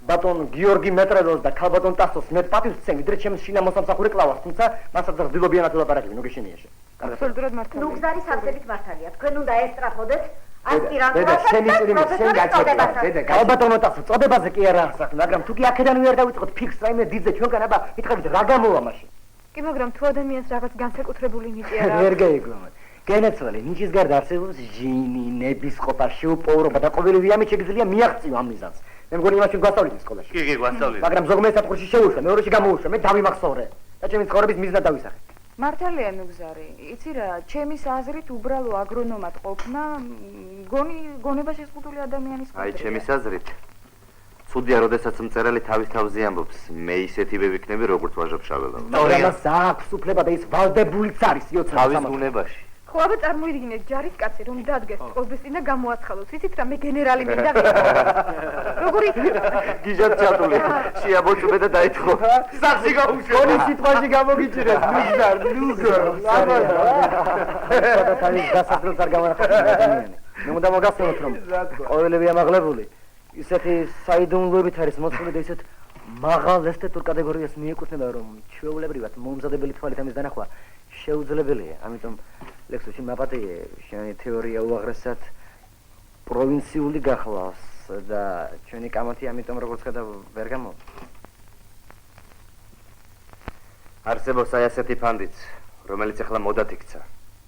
ბატონ გიორგი მეტრედოს და ქალბატონ ტასოს მე პატივს ვცემ, ვიდრე ჩემს შინა მოსამსახური კლავას, თუმცა მასაც ზრდილობიანად ვლაპარაკები, ნუ გეშინიაშე. აბსოლუტურად მართალია. ნუგზარი სავსებით მართალია. თქვენ უნდა ესტრაფოდეთ დედა, ასპირანტურას შენი წრიმი, შენ გაჩერდა. დედა, ქალბატონო ტასო, წოდებაზე კი არ ახსახ, მაგრამ თუ კი აქედან ვერ დავიწყოთ ფიქს რაიმე დიდზე ჩვენგან, აბა, მითხებით რა გამოვა მაშინ? კი, მაგრამ თუ ადამიანს რაღაც განსაკუთრებული ნიჭი არ აქვს. ვერ გაიგონოთ. გენაცვალე, ნიჭის გარდა არსებობს ჟინი, ნებისყოფა, შეუპოვრობა და ყოველი რამე შეგიძლია მიაღწიო ამ მიზანს. მე მგონი იმაში გვასწავლეთ სკოლაში. კი, გვასწავლეთ. მაგრამ ზოგმე საფრთხეში შეუშვა, მეორეში გამოუშვა, მე დავიმახსოვრე და ჩემი ცხოვრების მიზნად დავისახე. მართალია ნუგზარი. იცი რა, ჩემის აზრით უბრალო აგრონომად ყოფნა გონება შეზღუდული ადამიანის აი, ჩემის აზრით. ცუდია, როდესაც მწერალი თავის თავზე ამბობს, მე ისეთივე ვიქნები, როგორც ვაჟა-ფშაველა. მაგრამ მას აქვს უფლება და ის ვალდებულიც არის იოცარ თავის უნებაში. ხო, აბა წარმოიდგინეთ ჯარისკაცი რომ დადგეს ყობის წინ და გამოაცხადოს. იცით რა, მე გენერალი მინდა. როგორი გიჟად ჩატული. შეაბოჭუბე და დაითხო. სახსი გაუშვა. გონის სიტყვაში გამოგიჭირეს, ნუგზარ, ნუგზარ. და თავის გასასრულს არ გამონახავს ადამიანი. მე უნდა მოგახსენოთ რომ ყოველივე ამაღლებული ისეთი საიდუმლოებით არის მოწყობილი და ისეთ მაღალ ესთეტურ კატეგორიას მიეკუთვნება რომ ჩვეულებრივად მომზადებელი თვალით ამის დანახვა შეუძლებელია. ამიტომ ლექსოში მაპატიე შენი თეორია უაღრესად პროვინციული გახლავს და ჩვენი კამათი ამიტომ როგორც ხედავ ვერ გამო. არსებობს აი ასეთი ფანდიც, რომელიც ახლა მოდად იქცა.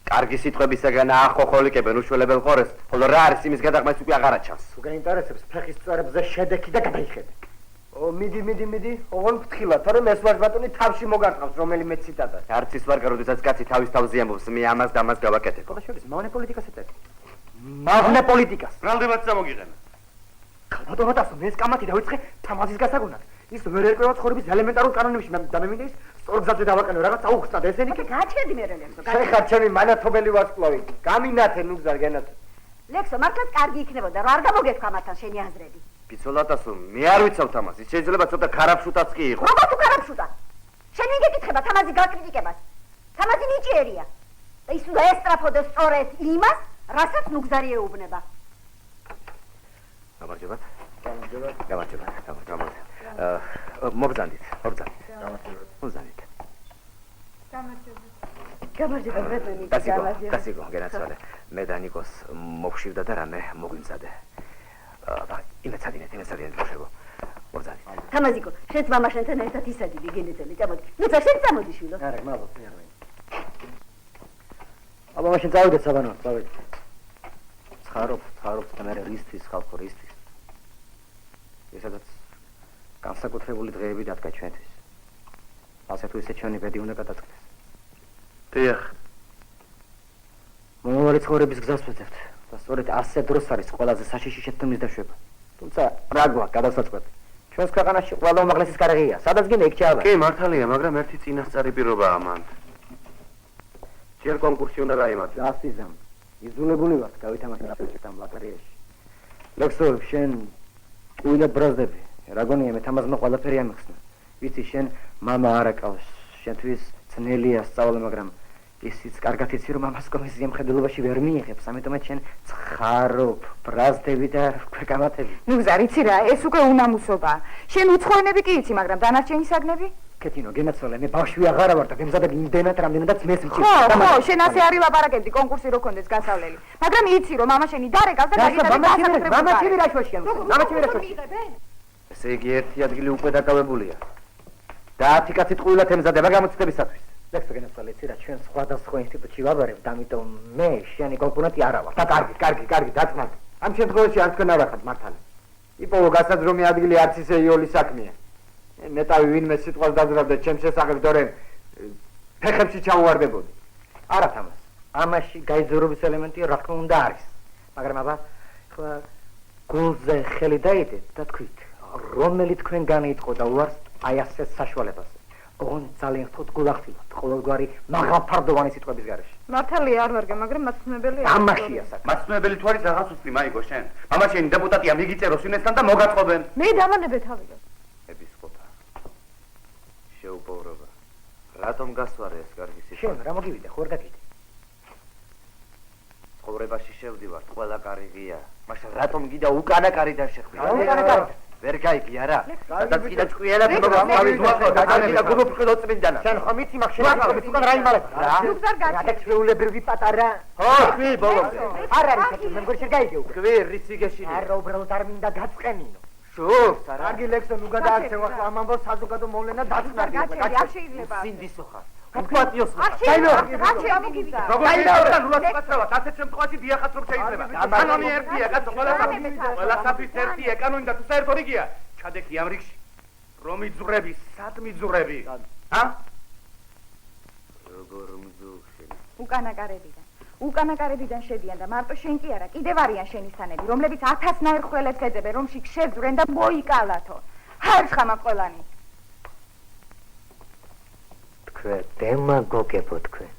კარგი სიტყვებისაგან აახოხოლიკებენ უშველებელ ყორეს, ხოლო რა არის იმის გადაღმას უკვე აღარ აჩანს. თუ გაინტერესებს ფეხის წვერებზე შედექი და გადაიხედე. მიდი, ოღონ ფრთხილად, თორემ ეს ვაჟბატონი თავში მოგარტყავს რომელიმე ციტატას. არც ის ვარ, როდესაც კაცი თავის თავზე ამბობს, მე ამას და ამას გავაკეთებ. ყველა შორის მავნე პოლიტიკას ეტყვი. მავნე პოლიტიკას. ბრალდებაც წამოგიყენა. ქალბატონო ტასო, მე ეს კამათი დავიწყე თამაზის გასაგონად. ის ვერ ერკვევა ცხოვრების ელემენტარულ კანონებში და მე მინდა ის სწორ გზაზე დავაკანო, რაღაც აუხსნათ ესენი კი. გაჩერდი მე ლექსო. შეხარ ჩემი მანათობელი ვარსკვლავი. გამინათე ნუგზარ გენათე. ლექსო, მართლაც კარგი იქნებოდა, რა არ გამოგექვა ამათთან შენი აზრები. ბიცოლატასო, მე არ ვიცავთ ამას. ის შეიძლება ცოტა ქარაფშუტაც კი იყო. როგორ თუ კარაფშუტა? შენ ვინ გეკითხება თამაზი გაკრიტიკებას? თამაზი ნიჭიერია. და ის უნდა ესტრაფოდეს სწორედ იმას, რასაც ნუგზარი ეუბნება. გამარჯობათ. მოგზანდით. მოგზანდით. გამარჯობა, ბრძენი. გასიგო, გენაცვალე. მე და ნიკოს მოგშივდა და რამე მოგვიმზადე. იმეცადინეთ, მოშევო. მოგზანდით. თამაზიკო, შენც მამა შენთან ერთად ისადივი გენეცელი, წამოდი. ნუცა შენ წამოდი შვილო. არა, მადლობ, მე არ ვინ. აბა მაშინ წავიდეთ საბანო, წავიდეთ. ცხარობ და მე რისთვის ხალხო რისთვის. ესაც განსაკუთრებული დღეები დადგა ჩვენთვის. ასე თუ ისე ჩვენი ბედი უნდა გადაწყდეს. დიახ. მომავალი ცხოვრების გზას ვეძებთ და სწორედ ასე დროს არის ყველაზე საშიში შეთქმის დაშვება. თუმცა რა გვაქვს გადასაწყვეტი. ჩვენს ქვეყანაში ყველა უმაღლესი კარიერია, სადაც გინდა იქ ჩაავა. კი, მართალია, მაგრამ ერთი წინასწარი პირობაა მან. ჯერ კონკურსი უნდა გაიმართოს. გასიზამ. იზოლებული ვარ, გავითამაშე ამ ლოტარიაში. ლექსო, შენ უილა ბრაზდები. რა გონია მე თამაზმა ყველაფერი ამიხსნა. ვიცი შენ მამა არ აკავს, შენთვის ძნელია სწავლა, მაგრამ ისიც კარგად იცი რომ ამას კომისიის მხედველობაში ვერ მიიღებს, ამიტომაც შენ ცხარობ, ბრაზდები და ქვეკამათები. ნუგზარ, იცი რა, ეს უკვე უნამუსობაა. შენ უცხოენები კი იცი, მაგრამ დანარჩენი საგნები? კეთინო, გენაცვალე, მე ბავშვი აღარა ვარ და გემზადები იმდენად, რამდენადაც მეც მჭირს. ხო, შენ ასე არ ილაპარაკებდი კონკურსი რო კონდეს გასავლელი. მაგრამ იცი რომ მამა შენი დარეკავს და მამა ჩემი რა შოშია, მამა ჩემი რა შოშია. ესე იგი ერთი ადგილი უკვე დაკავებულია. და 10 კაცი ტყუილად ემზადება გამოცდებისათვის. ლექსო გენაცვალე, იცი რა, ჩვენ სხვადასხვა ინსტიტუტში ვაბარებ და ამიტომ მე შენი კონკურენტი არა ვარ. და კარგი, დაწნათ. ამ შემთხვევაში არ თქვენ არახат მართალი. იპოვო გასაძრომი ადგილი არც ისე იოლის საქმეა. ნეტავი ვინმე სიტყვას დაძრავდა ჩემს შესახებ, თორემ ფეხებში ჩაუვარდებოდი. არა თამას. ამაში გაიძურობის ელემენტი რა თქმა უნდა არის. მაგრამ აბა ხლა გულზე ხელი დაიდეთ და თქვით, რომელი თქვენგანი იტყო და უარს აი ასე საშუალებას. ოღონ ძალიან ხოთ გულახდილოთ ყოველგვარი მაღალფარდოვანი სიტყვების გარეშე. მართალია არ ვარგე, მაგრამ მაცნებელია. ამაშია საქმე. მაცნობელი თუ არის რაღაც უცნი მაიგო შენ. მამა შენი დეპუტატია მიგიწეროს ინესთან და მოგაწყობენ. მე დავანებე თავი. ებისკოპა. შეუპოვრობა. რა რატომ გასვარე ეს კარგი შენ სიტყვა? რა მოგივიდე, ხო არ გაგიდე? ცხოვრებაში შევდივართ, ყველა კარგია. მაშინ რატომ გიდა უკანა კარიდან შეხვიდე? უკანა კარიდან. ვერ გაიგე არა? სადაც კიდე ჭკვიანად მოგავიწყო, და გულუფრთხილო წმინდანა. შენ ხომ იცი მაგ შენ უკან რა იმალება? ლუგზარ გაჩი. რა ჩვეულებრივი პატარა. ხო, თქვი ბოლომდე. არ არის ეს, მე მგონი შენ გაიგე უკვე. თქვი რიცი გეშინე. არა, უბრალოდ არ მინდა გაწყენინო. შურს არა. კარგი ლექსონ უგა დააქცევ ახლა ამ ამბავს საზოგადო მოვლენა დაწნარდი. არ შეიძლება. სინდისო ხარ. უპატიოს ხარ. გაჩი ამოგივიდა. როგორ შეიძლება ნულად გასწრებათ ასეთ შემთხვევაში დიახაც რომ შეიძლება კანონი ერთია კაცო ყველასათვის ერთია კანონი და თუ საერთოდ იგია ჩადექი ამ რიგში რომ იძურები სად მიძურები როგორ მძუხშენ უკანა კარებიდან შედიან და მარტო შენ კი არა კიდევ არიან შენისთანები რომლებიც 1000-ნაირ ხველებს ეძებენ რომ შიგ შევძვრენ და მოიკალათო ხარხამა ყველანი თქვენ დემაგოგებო თქვენ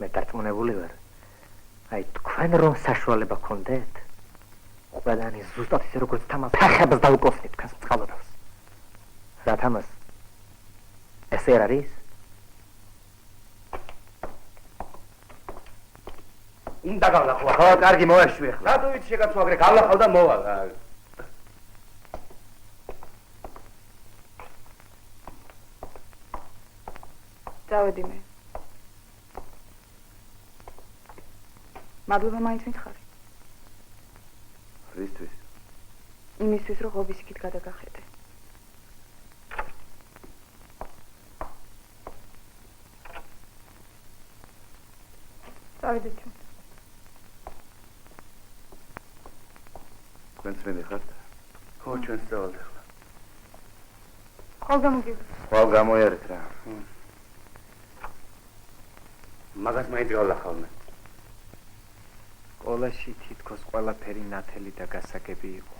მე დარწმუნებული ვარ აი თქვენ რომ საშუალება გქონდეთ ყველანი ზუსტად ისე როგორც თამას ფეხებს დაუკოსნით თქვენს წყალოდავს რა თამას ესე არ არის უნდა გავლახო ხო კარგი მოეშვი ახლა რატო ვიცი შეგაცო აგრე გავლახავ და მოვალ წავედი მე მადლობა მაინც მითხარი რისთვის იმისთვის რომ ღობის იქით გადაგახედე წავედით თქვენც მიდიხართ ხო ჩვენს დავალთ ახლა ხვალ გამოგივიდე ხვალ გამოიარეთ რა მაგას მაინც გავლახავ მე სკოლაში თითქოს ყველაფერი ნათელი და გასაგები იყო.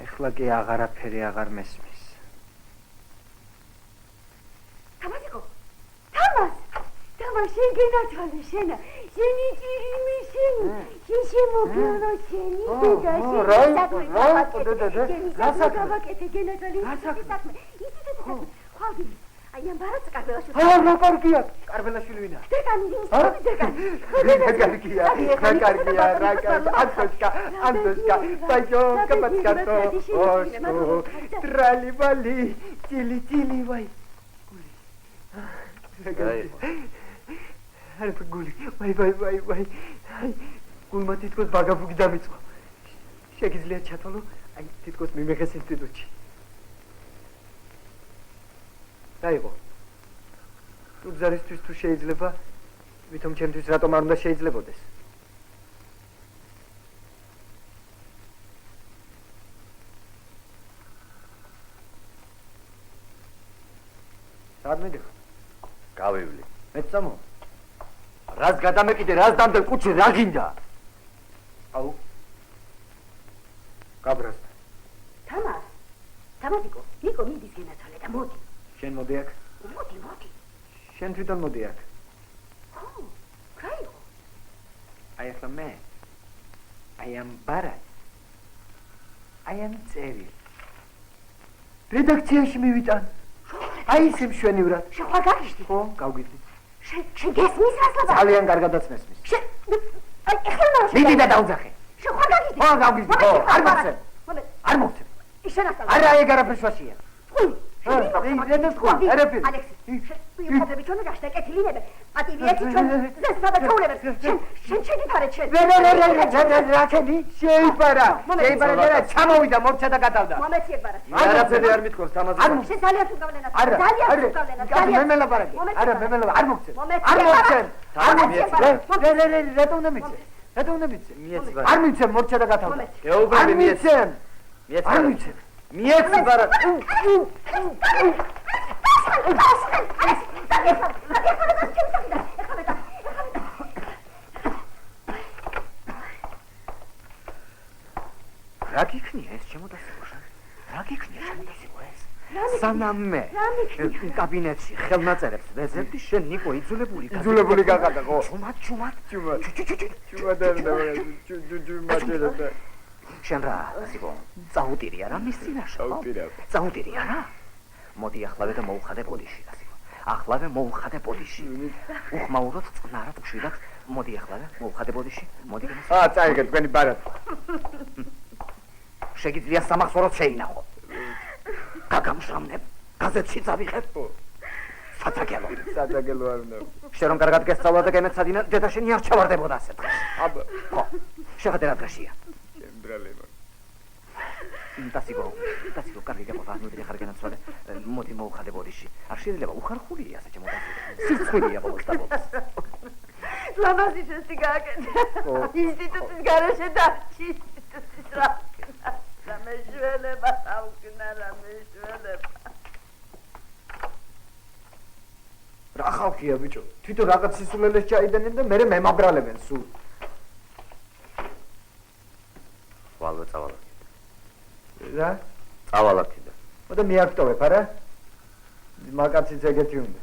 ეხლა კი აღარაფერი აღარ მესმის. თამასიკო, თამას შენ გენაცვალე შენა, შენი ჭირიმე შენი, შენ შემოგერო შენი დედა შენი გასაკეთე გენაცვალე იცით ხვალ აი ამ ბარაც კარბელაშვილი. რა კარგია, კარბელაშვილი ვინა? დეკანი, დეკანი. კარგია, ანტოშკა, ბაჟონკა, ბაცკატო, ოშკო, ტრალიბალი, ტილი, ვაი. გული. ვაი. აი, გულმა თითქოს ბაგაფუგი დამიწყო. შეგიძლია ჩათვალო, აი, თითქოს მიმეხეს ინსტიტუტში. დაიღო. თუ გზარისთვის თუ შეიძლება, ვითომ ჩემთვის რატომ არ უნდა შეიძლებოდეს? სად მიდიხარ? გავივლი. მეც წამო. რას გადამეკიდე, რას დამდელ კუჩი რა გინდა? აუ. გაბრასდა. თამასიკო, ნიკო მიდის გენაცვალე და მოდი. შენ მოდი აქ. მოდი. შენ თვითონ მოდი აქ. ხო, რა იყო? აი ახლა მე. აი ამ ბარა. აი ამ წერი. რედაქციაში მივიტან. აი ისე მშვენივრად. შეხვალ გაგიშდი? ხო, გავგიდი. შენ გესმის რასადა? ძალიან კარგადაც მესმის. აი ეხლა მიდი და დაუძახე. შეხვალ გაგიშდი? ხო, გავგიდი. ხო, არ მოგცემ. არ მოგცემ. ისენასა. არა, ეგ არაფერს ვაშია. არაფერი. ალექსი, შენ ჩვენ გაშტაკეთილი ნებე. პატივიეთი ჩვენ ზესა და ჩაულებებს. შენ შეგიფარეთ შენ. რა ჩენი? შეიფარა და ჩამოვიდა მორჩა და გადავდა. მომეციებ ბარათი. არაფერი არ მithქოს თამაზე. არ შენ ძალიან სულგავლენა. ძალიან მე მელაპარაკე. არა, მე მელაპარაკე. არ მოგცემ. რატომ უნდა მიცე? არ მიცემ მორჩა და გადავდა. გეუბრები მიეცემ. არ მიცემ. მიეცი ბარა. რა გიქნია ეს შემოდასიყო შენ? რა გიქნია შემოდასიყო ეს? სანამ მე კაბინეტში ხელნაწერებს ვეძებდი შენ ნიკო იძულებული გაღადა ხო? ჩუმად. შენ რა ასიკო? წაუტირი არა მის წინაშე ხო? წაუტირი არა? მოდი ახლავე და მოუხადე პოდიში, რასიკო. ახლავე მოუხადე პოდიში. უხმაუროთ წნარად ხშირად. მოდი ახლავე მოუხადე პოდიში. მოდი. წაიგე თქვენი ბარად. შეგიძლია სამახსოვროდ შეინახო. გაგამშრამნებ, გაზეთში წავიღებ. საწაგელო არ უნდა. შენ რომ კარგად გესწავლა და გემეცადინა, დედა შენი არ ჩავარდებოდა ასეთ დღეს. აბა, ხო. შეხედე რა დღეშია. შემბრალება. დასიგო, კარგი გაყოფა, ნუ ხარ განაცვალე. მოდი მოუხადე პოდიში. არ შეიძლება უხარხულია ასე ჩემოდასე. სიცხვილია ყოველს და ყოველს. ლამაზი შეცი გააკეთა. ინსტიტუტის გარეშე დარჩი. ინსტიტუტის რა. რამეშველება საუკუნა რამეშველება. რა ხალხია ბიჭო? თვითონ რაღაც სისულელეს ჩაიდენენ და მერე მემაბრალებენ სულ. ვალო წავალ. რა? წავალ აქედან. მოდი მიაქტოვებ, არა? მაგაციც ეგეთი უნდა.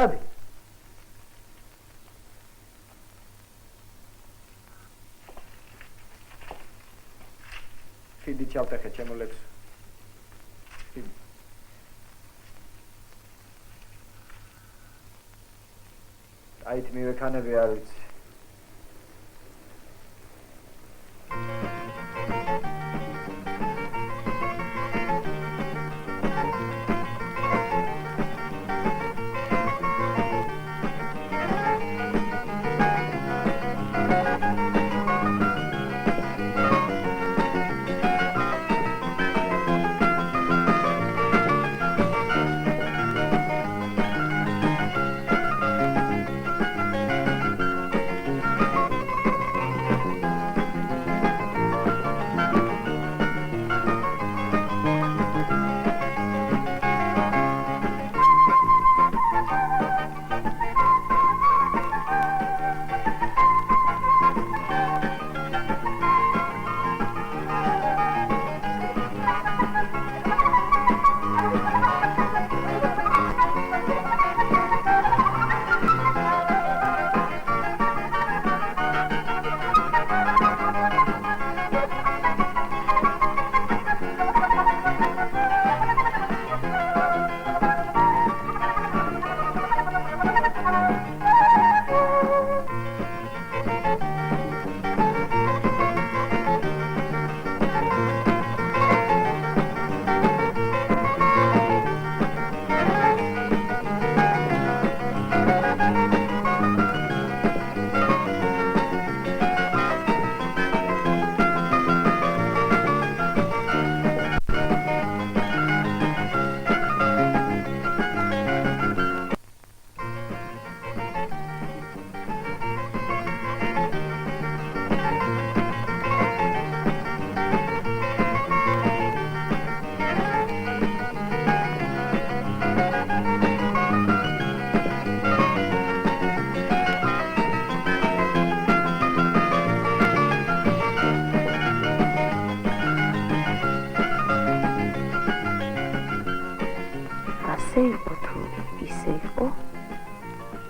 ადი. ხიდი ჩავტეხე ჩემო ლექსო. აით მივექანები არ ვიცი.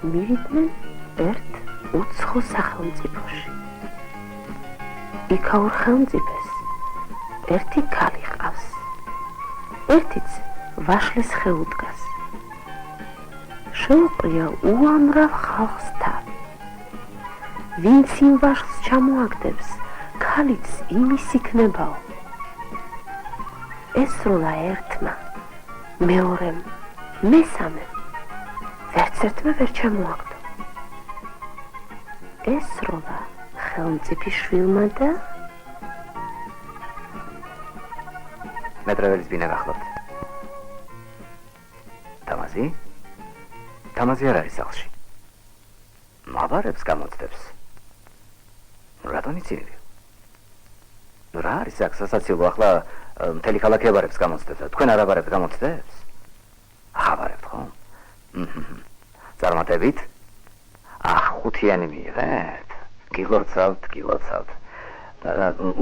მივიდნენ ერთ უცხო სახელმწიფოში. იქაურ ხელმწიფეს ერთი ქალი ჰყავს. ერთიც ვაშლის ხე უდგას. შეუყრია უამრავ ხალხს თავი. ვინც იმ ვაშლს ჩამოაგდებს, ქალიც იმის იქნებაო. ესროლა ერთმა, მეორემ, მესამემ. ვერც ერთმა ვერ ჩამოაგდო. ესროლა ხელმწიფის შვილმა და მეტრეველის ბინა გახლავთ. თამაზი? თამაზი არ არის სახლში. მაბარებს გამოცდებს. რატომ იცინები? რა არის აქ სასაცილო, ახლა მთელი ქალაქი აბარებს გამოცდებს და თქვენ არ აბარებთ გამოცდებს? აბარებთ ხო? წარმატებით? ხუთიანი მიიღეთ? გილოცავთ.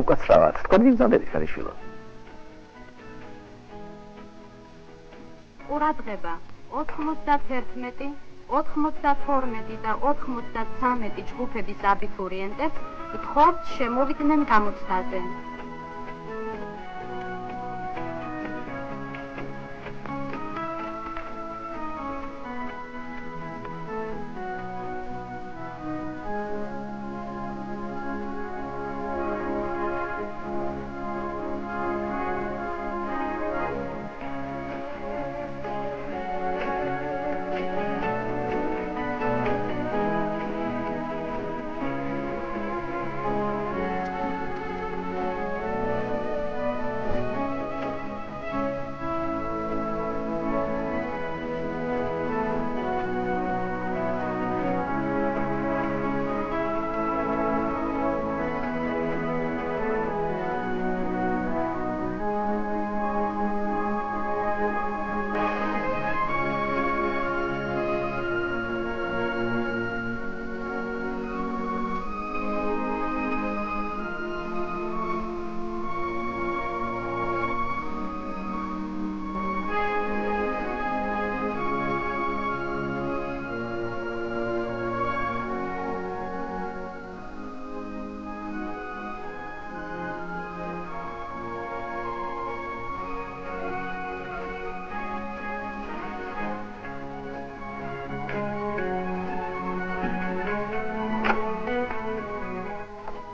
უკაცრავად, თქვენ მიგზავნებით ქალიშვილო. ყურადღება 91, 92 და 93 ჯგუფების აბიტურიენტებს გთხოვთ შემოვიდნენ გამოცდაზე.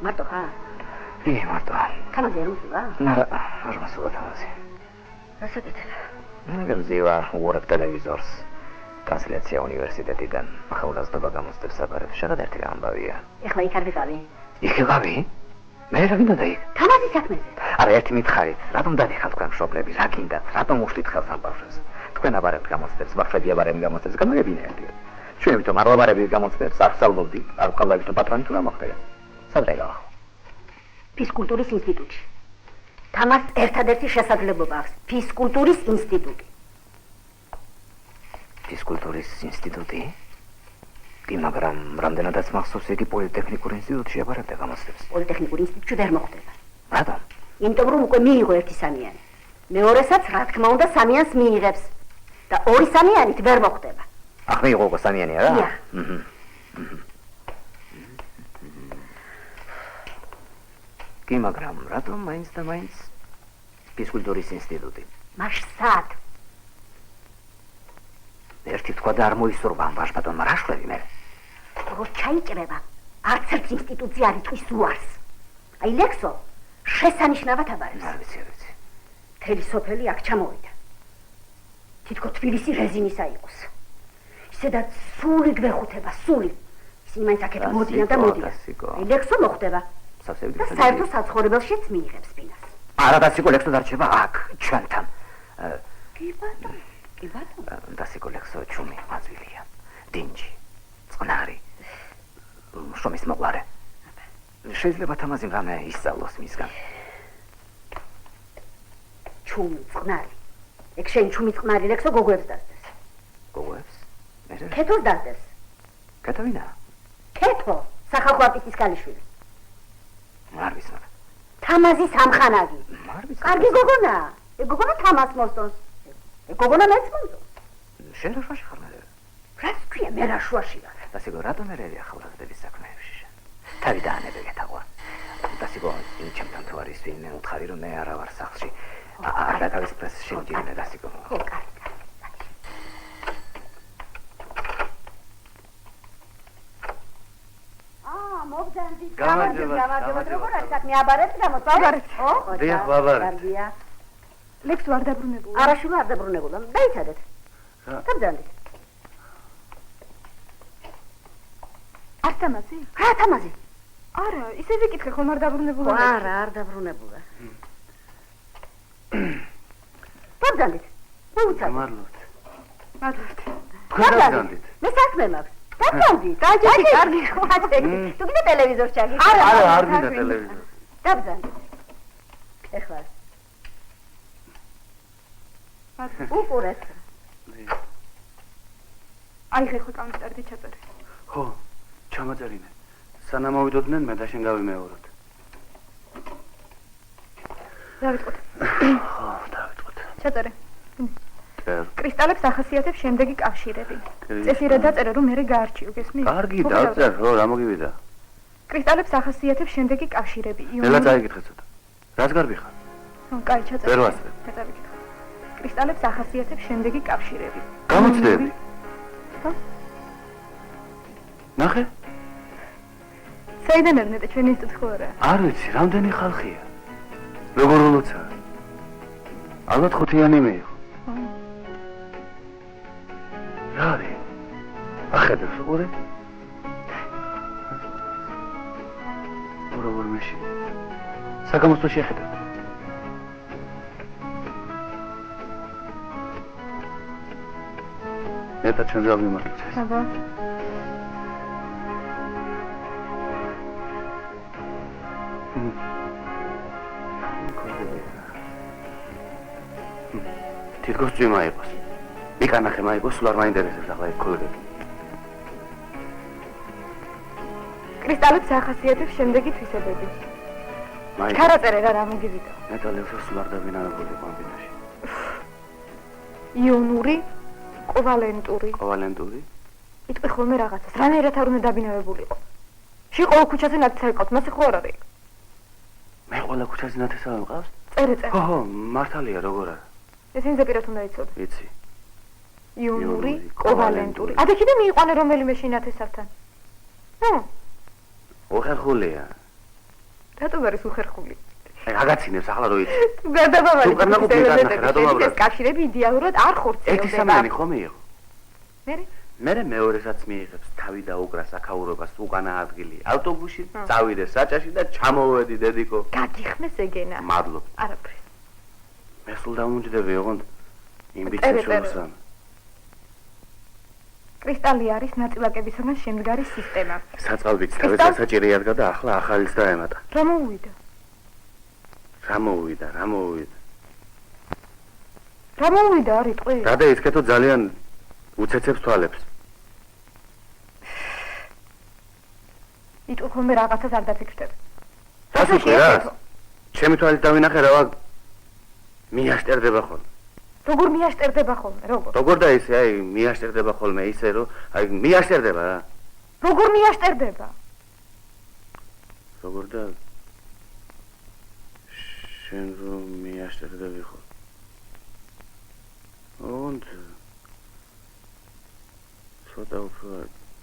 მარტო ხარ? კი, მარტო. თამაზი არ უსულა? არ მასულა თამაზი. რასაკეთებ? მეგზივა უორებ ტელევიზორს. ტრანსლაცია უნივერსიტეტიდან. ახალგაზრდობა გამოსდებს საბარებს. შეგად ერთი ამბავია. ეხლა იქ არ ვიყავი? იქ ვიყავი? მე რა გინდა იქ? თამაზის საქმეზე. არა, ერთი მითხარით, რატომ დადიხართ თქვენ მშობლები, რა გინდათ? რატომ უშლით ხელს ამ ბავშვებს? თქვენ აბარებთ გამოცდებს, ბავშვები აბარებენ გამოცდებს, გამოგებინა ერთად. ჩვენ ვითომ არ აბარებთ გამოცდებს, არ ვსწავლობდით, არ ვყავდით პატრონი თუ რა მოხდება? სადღეგავ. ფიზკულტურის ინსტიტუტში. თამას ერთადერთი შესაძლებლობა აქვს ფიზკულტურის ინსტიტუტი. ფიზკულტურის ინსტიტუტი? კი, მაგრამ რამდენადაც მახსოვს, იგი პოლიტექნიკურ ინსტიტუტში აბარებდა გამოცდებს. პოლიტექნიკურ ინსტიტუტში ვერ მოხდება. რატომ? იმიტომ რომ უკვე მიიღო ერთი სამიანი. მეორესაც რა თქმა უნდა სამიანს მიიღებს და ორი სამიანით ვერ მოხდება. ახ მიიღო უკვე სამიანი არა? დიახ. კი, მაგრამ რატომ მაინც და მაინც ფიზკულტურის ინსტიტუტი? მას სად? ერთი თქვა და არ მოისურვა ამ ვაჟბატონმა რა შვები მე? რო ჩაიჭრება, არც ერთ ინსტიტუტზე არ იტყვის უარს. აი ლექსო შესანიშნავად აბარებს. არ ვიცი. მთელი სოფელი აქ ჩამოვიდა. თითქოს თბილისი რეზინისა იყოს. ისედაც სული გვეხუთება, სული. ისინი მაინც აქეთ მოდიან და მოდიან. აი ლექსო მოხდება. და საერთო საცხოვრებელშიც მიიღებს ბინას. არა, დასიკო ლექსო დარჩება აქ, ჩვენთან. კი ბატონო. დასიკო ლექსო ჩუმი მაზვილია. დინჯი, წყნარი. შრომის მოყარე. შეიძლება თამაზი რამე ისწავლოს მისგან. ჩუმი წყნარი. ეგ შენ ჩუმი წყნარი ლექსო გოგოებს დასდეს. გოგოებს? ქეთოს დასდეს. ქეთო ვინა? ქეთო, სახალხო არტისტის ქალიშვილი. არ ვიცნობ. თამაზი სამხანაგი. არ ვიცნობ. კარგი გოგონა. ეგ გოგონა თამას მოსწონს. ეგ გოგონა მეც მომწონს. შენ რა შუაში ხარ მე? რაც ქვია მე რა შუაში ვარ. დასიკო რატომ ერევი ახალგაზრდების საქმეებში? თავი დაანებე გეთაღვა. დასიკო ჩემთან თუ არის ვინმე უთხარი რომ მე არა ვარ სახლში. არ დაგავისწრეს შევიდინე დასიკო. ხო, კარგი. მოგდანდი. გამარჯობა. როგორ არის საქმე? აბარებთ გამოსწავლეთ? ხო? დიახ, ვაბარებთ. კარგია. ლექსო არ დაბრუნებულა. არაშვილო არ დაბრუნებულა. დაიცადეთ. გამძანდით. არ თამაზი? რა თამაზი? არა, ისე ვიკითხე ხომ არ დაბრუნებულა. არა, არ დაბრუნებულა. გამძანდით. მოუწადეთ. მადლობთ. მადლობთ. გამძანდით. მე საქმე მაქვს. გამძანდით. დაჭერი კარგი ხო აცექი. თუ კიდე ტელევიზორს ჩაგი. არა, არ მინდა ტელევიზორი. გამძანდით. ეხლა. უყურეთ. აი ხე კონსტერტი ჩაწერე. ხო, ჩამაწერინე. სანამ მოვიდოდნენ მე და შენ გავიმეოროთ. დავიწყოთ. ხო, დავიწყოთ. ჩაწერე. წერ. კრისტალებს ახასიათებს შემდეგი კავშირები. წესიერად დაწერე რომ მე გაარჩიო, გესმის? კარგი, დავწერ, ხო, რა მოგივიდა? კრისტალებს ახასიათებს შემდეგი კავშირები. ნელა წაიგითხე ცოტა. რას გარბი ხარ? ხო, კაი, ჩაწერე. ვერ ვასწრებ. ჩაწერე. კრისტალებს ახასიათებს შემდეგი კავშირები. გამოცდები. ხო? ნახე? საიდან ერნეტე ჩვენ ინსტიტუტ ხო არა? არ ვიცი, რამდენი ხალხია. როგორ ულოცა? ალბათ ხუთიანი მეიყო. რა არის? ახედებს უყურე? როგორ მეში? საკამოსტოში ახედებ. მეტად ჩვენ გავიმართეთ. აბა. თითქოს წვიმა იყოს. მიკანახე მაიყოს, სულ არ მაინტერესებს ახლა ეს კოლეგები. კრისტალებს ახასიათებს შემდეგი თვისებები. მაინც ჩარაწერე რა მოგივიდა. მეტალებს სულ არ დავინარებული კომბინაში. იონური, კოვალენტური. კოვალენტური? იტყვი ხოლმე რაღაცას, რანაირად არ უნდა დაბინავებულიყო. შე ყოველ ქუჩაზე ნათესავი ყავს, მასე ხო არ არის? მე ყველა ქუჩაზე ნათესავი მყავს? წერე. ხო, მართალია, როგორ არა? ეს ინზეპირად უნდა იცოდე. ვიცი. იონური, კოვალენტური. ადექიდან მიიყვანე რომელიმე შინათესავთან. უხერხულია. რატომ არის უხერხული? აი აგაცინებს ახლა რო იცი. გადაბავალი. თუ კარნაყოფი განახე, რატომ აბრალ? ეს კავშირები idеალურად არ ხორციელდება. ერთი სამიანი ხომ იყო? მე მე მეორესაც მიიღებს თავი და უკრას აქაურობას უკანა ადგილი ავტობუსში წავიდე საჭაში და ჩამოვედი დედიკო გაგიხმეს ეგენა მადლობ არაფრის მე სულ დამუნჯდები ოღონდ იმ ბიჭებთან კრისტალი არის ნაწილაკებისგან შემდგარი სისტემა საწყალბიც თავის სასაჭირი ადგა და ახლა ახალის დაემატა რა მოუვიდა არ იტყვი და ისკეთო ძალიან უცეცებს თვალებს იტყვი ხოლმე რაღაცას არ დაფიქრდები რას უყვი რა ჩემი თვალით დავინახე რა მიაშტერდება ხოლმე როგორ მიაშტერდება ხოლმე როგორ და ისე აი მიაშტერდება ხოლმე ისე რომ აი მიაშტერდება რა როგორ მიაშტერდება როგორ და შენ რომ მიაშტერდები ხოლმე und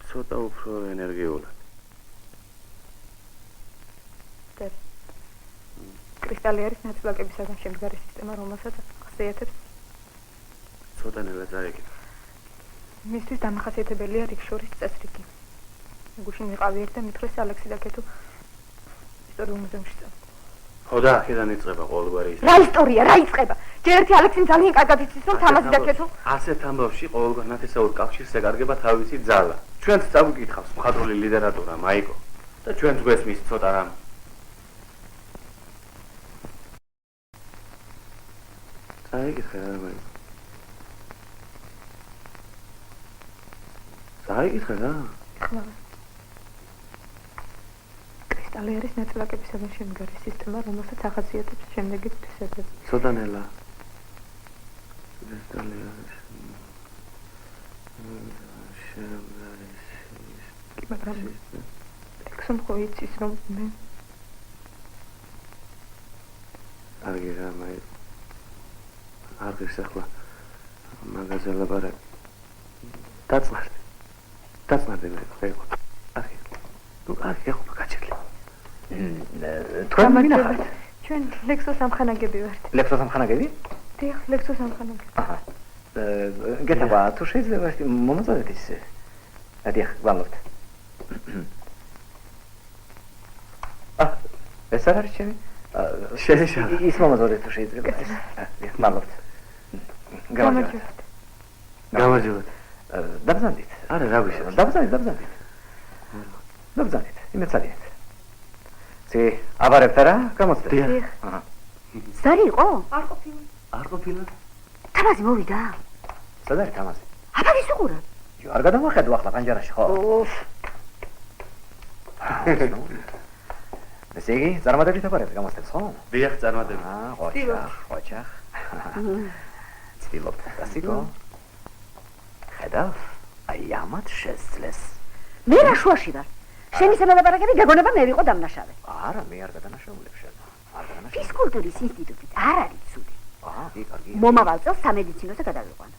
ცოტა უფრო ენერგიულად კრისტალი არის ნაწილაკებისგან შემდგარი სისტემა რომელსაც ახასიათებს ცოტანელა წაიკითხე მისთვის დამახასიათებელია რიგ შორის წესრიგი გუშინ ვიყავი ერთ და მithres ალექსი და კეთო ისტორიულ მუზეუმში წავ ხო და აქედან იწყება ყოველგვარი რა ისტორია რა იწყება ჯერ ერთი ალექსიმ ძალიან კარგად იცის რომ თამაზი და კეთო ასეთ ამბავში ყოველგვარ ნათესაურ კავშირს ეკარგება თავისი ძალა ჩვენც წავიკითხავს მხატვრული ლიტერატურა მაიკო და ჩვენც გვესმის ცოტა რამ წაიკითხე რა მაიკო წაიკითხე რა ხმა კრისტალი არის ნაწილაკებისგან შემდგარი სისტემა რომელსაც ახასიათებს შემდეგი თვისებები ცოტანელა კრისტალი არის მაგრამ ექსონ ხო იცის რომ მე არგი რა მაიკო არ გისახლა მაგაზე ლაპარაკი დაწნარდი მე ხეო არგი ნუ არგი ხო გაჩერდი თქვენ მინახავთ ჩვენ ლექსოს ამხანაგები ვართ ლექსოს ამხანაგები დიახ ლექსოს ამხანაგები აჰა გეთება თუ შეიძლება მომწოდეთ ის დიახ გვალობთ ეს არ არის ჩემი შეეშალა ის მომწოდეთ თუ შეიძლება ეს დიახ გვალობთ გამარჯობათ დაბზანდით არა რა ვიშა დაბზანდით იმეცადეთ ზე აბარებთ რა გამოცდეთ დიახ ზარი იყო? არ ყოფილა თამაზი მოვიდა სად არის თამაზი აბა ის უყურა არ გადავახედო ახლა პანჯარაში ხო ოფ ესე იგი წარმატებით აბარებთ გამოცდებს ხო დიახ წარმატებით ხოჭახ ცდილობთ დასიკო ხედავ აი ამათ შესძლეს მე რა შუაში ვარ შენი სანალაპარაკები გაგონება მე ვიყო დამნაშავე არა მე არ გადანაშაულებ შენ არ გადანაშაულებ ფიზკულტურის ინსტიტუტით არ არის ცუდი კი კარგი მომავალ წელს სამედიცინოზე გადავიყვან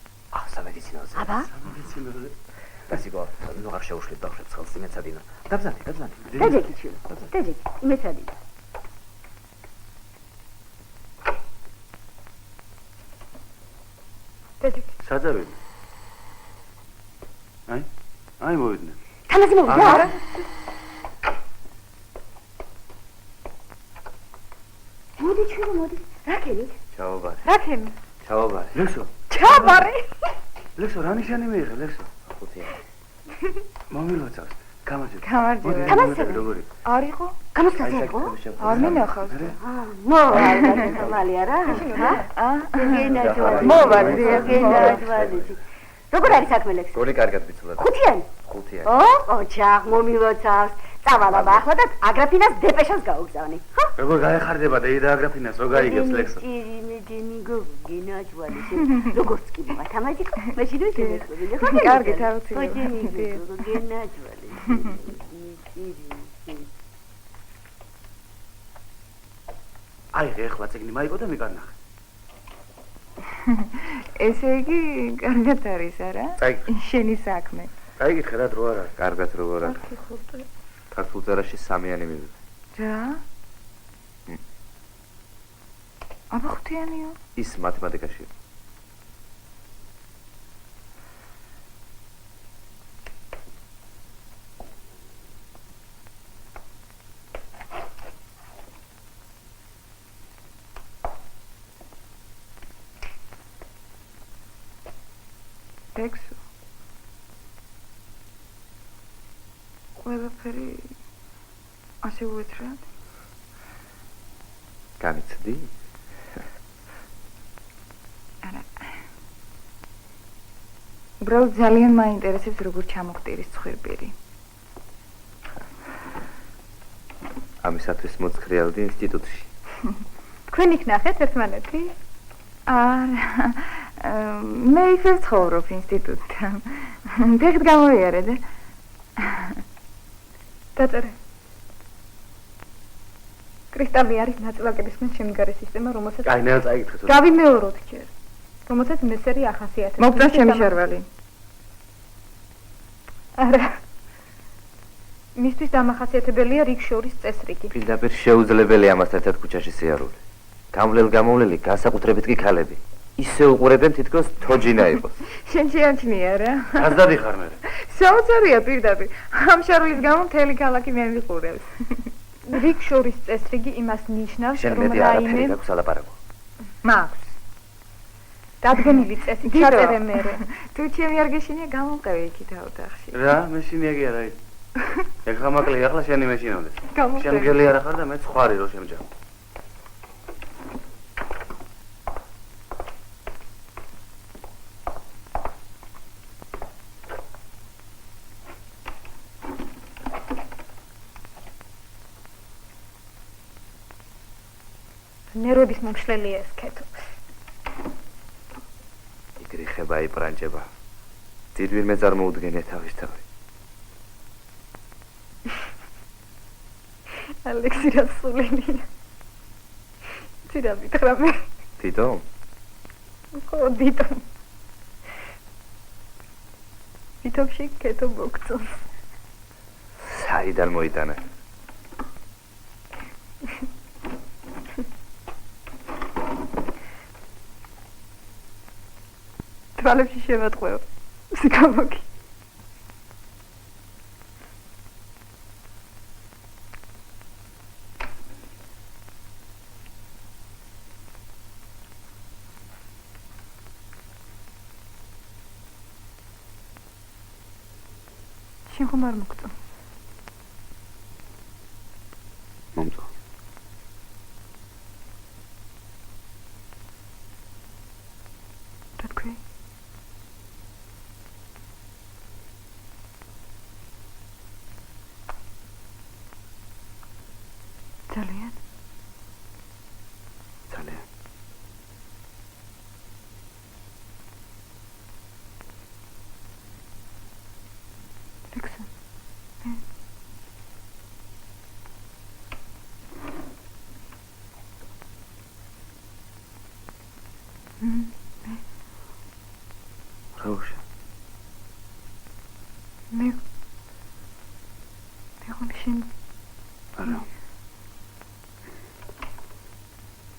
სამედიცინოზე აბა დასიკო ნუ არ შეუშლით ბავშვებს ხელს იმეცადინო დაბზანდი დაჯექი ჩილო დაჯექი იმეცადინო საძავები აი მოვიდნენ თამაზი მოვიდა არა მოდი ჩილო მოდი რა ქენით ჩაობარი რა ქენი ჩაობარი ლექსო ჩაბარი ლექსო რა ნიშანი მიიღე ლექსო ხუთია მომილოცავს გამარჯობა თამაზი როგორი არ იყო გამოსცადე იყო არ მინახავს მოვალი არა მოვალი როგორ არის საქმე ლექსო გოლი კარგად ვიცულა ხუთიანი ოჩახ მომილოცავს წავალაბა ახლა და აგრაფინას დეპეშას გაუგზავნი როგორ გაეხარდება და აგრაფინას რო გაიგებს ლექსო როგორც კი მოვა თამაზი მაშინ ვიშევი კარგი თავი აი ეხლა წიგნი მაიგო და მიკარნახე ესე იგი კარგად არის არა წაიკითხე შენი საქმე წაიკითხე რა დრო არა კარგად როგორ არის ქართულ წერაში სამიანი მივიდა რა აბა ხუთიანია. ის მათემატიკაში. ექვსი. ყველაფერი ასე უეთრად? განიცდი? არა. უბრალოდ ძალიან მაინტერესებს როგორ ჩამოხტირის ცხვირბირი. ამისათვის მოძღრიალდი ინსტიტუტში. თქვენ იქ ნახეთ ერთმანეთი? არა. მე იქ ვცხოვრობ ინსტიტუტთან. დღეს გამოვიარე და დაწერე. კრისტალი არის ნაწილაკებისგან შემდგარი სისტემა, რომელსაც აი, ნელა წაიკითხეთ. გავიმეოროთ ჯერ. რომელსაც მესერი ახასიათებს. მოგწონს ჩემი შარვალი? არა. მისთვის დამახასიათებელია რიგ შორის წესრიგი. პირდაპირ შეუძლებელია ამასთან ერთად ქუჩაში სიარული. გამვლელ-გამოვლელი, განსაკუთრებით კი ქალები. ისე უყურებენ თითქოს თოჯინა იყოს. შენ შეამჩნია რა? გაზდადი ხარ მე. საოცარია პირდაპირ. ამ შარვლის გამო მთელი ქალაქი მე მიყურებს. რიგ შორის წესრიგი იმას ნიშნავს, შენ რომ მეტი არაფერი რაიმე გაქვს ალაპარაკო. მაქვს. დადგენილი წესი ჩაწერე მე. თუ ჩემი არ გეშინია გამოვყევი იქით ოთახში. რა, მეშინია კი არა ის. ეხლა მაკლი, ახლა შენი მეშინავდეს. გამოვყევი. შენ გელი არა ხარ და მე ხვარი რო შემჯა. ნერვების მომშლელია ეს კეთო. იგრიხება იპრანჭება. ძირვირმე წარმოუდგენია თავის თავი. ალექსი რასულენია. ცირა მითხრა მე. თითო? ხო, თითო. თითოში კეთო მოგწონს. საიდან მოიტანა? თვალებში შევატყვევ. სიკამოგი. შენ ხომ არ მოგწონს? მომწონს. რა თქვი? ძალიან? ძალიან. ექსა. რაუშა. მე ხომ შენ არა.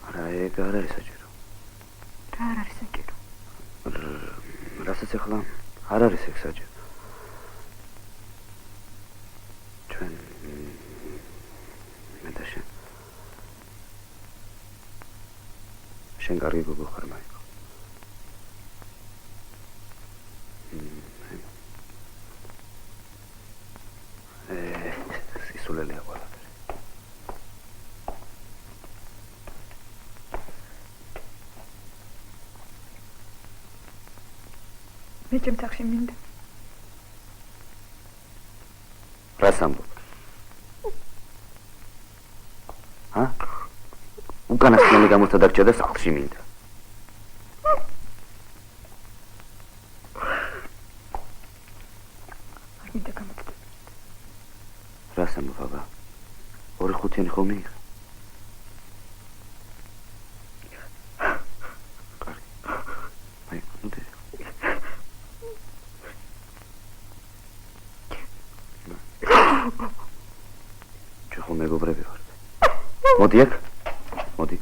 არა, ეგ არა ესაჭირო. რა არ არის საჭირო? რასაც ახლა არ არის ეგ საჭირო. ჩვენ მე და შენ. შენ კარგი გოგო ხარ მაიკო. სისულელია ყველაფერი. მე ჩემ სახში მინდა. რას ამბობ? უკანასკნელი გამოსთა დარჩა და სახლში მინდა. არ მინდა გამოწდე. რას ამბობ აბა? 2-5-იანი ხომ მიიღე? კარგი. მაიკო, ნუ დე. ჩვენ ხომ მეგობრები ვართ. მოდი აქ. მოდი.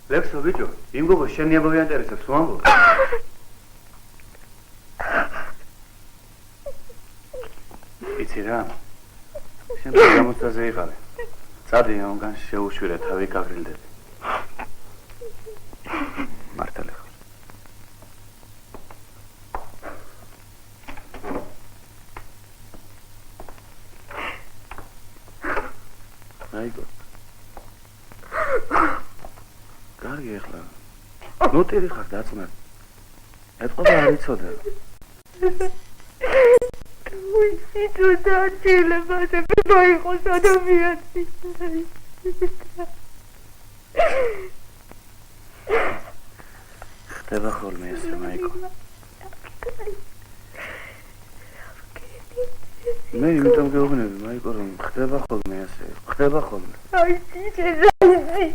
ლექსო ბიჭო, იმ გოგო შენ მიაინტერესებს თუ ამბობ? იცი რა? შენ გამოცდაზე იყავი. წადი ონგან შეუშვირე თავი გაგრილდები. მართალი ხარ. აიგო. კარგი ახლა. ნოტირი ხარ დაწმე. ეთყობა არ იცოდე. ვიცოდა დილებაზე მოიყოს ადამიანი. ხდება ხოლმე ესე მაიკო. მე იმიტომ გეუბნები მაიკო რომ ხდება ხოლმე ესე, ხდება ხოლმე. აი ძიძი.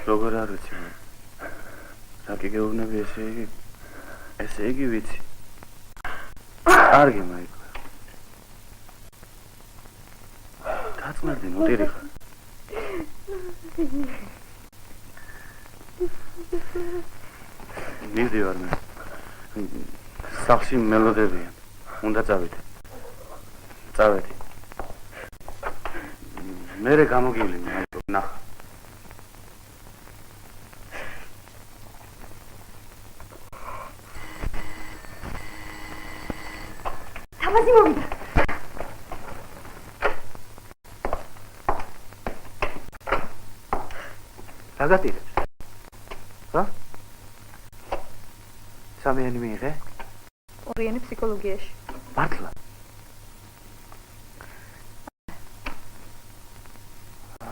როგორ არ ვიცი. რა გეუბნები ესე იგი ვიცი. კარგი მაიკო. დაწმენდი ნოტირი ხარ. მივდივარ მე. სახლში მელოდებია. უნდა წავიდე. წავედი. მერე გამოგივლი მაიკო, ნახა. თამაზი მოვიდა. რა გატირებს? რა? სამიანი მიიღე? ორიანი ფსიქოლოგიაში. მართლა?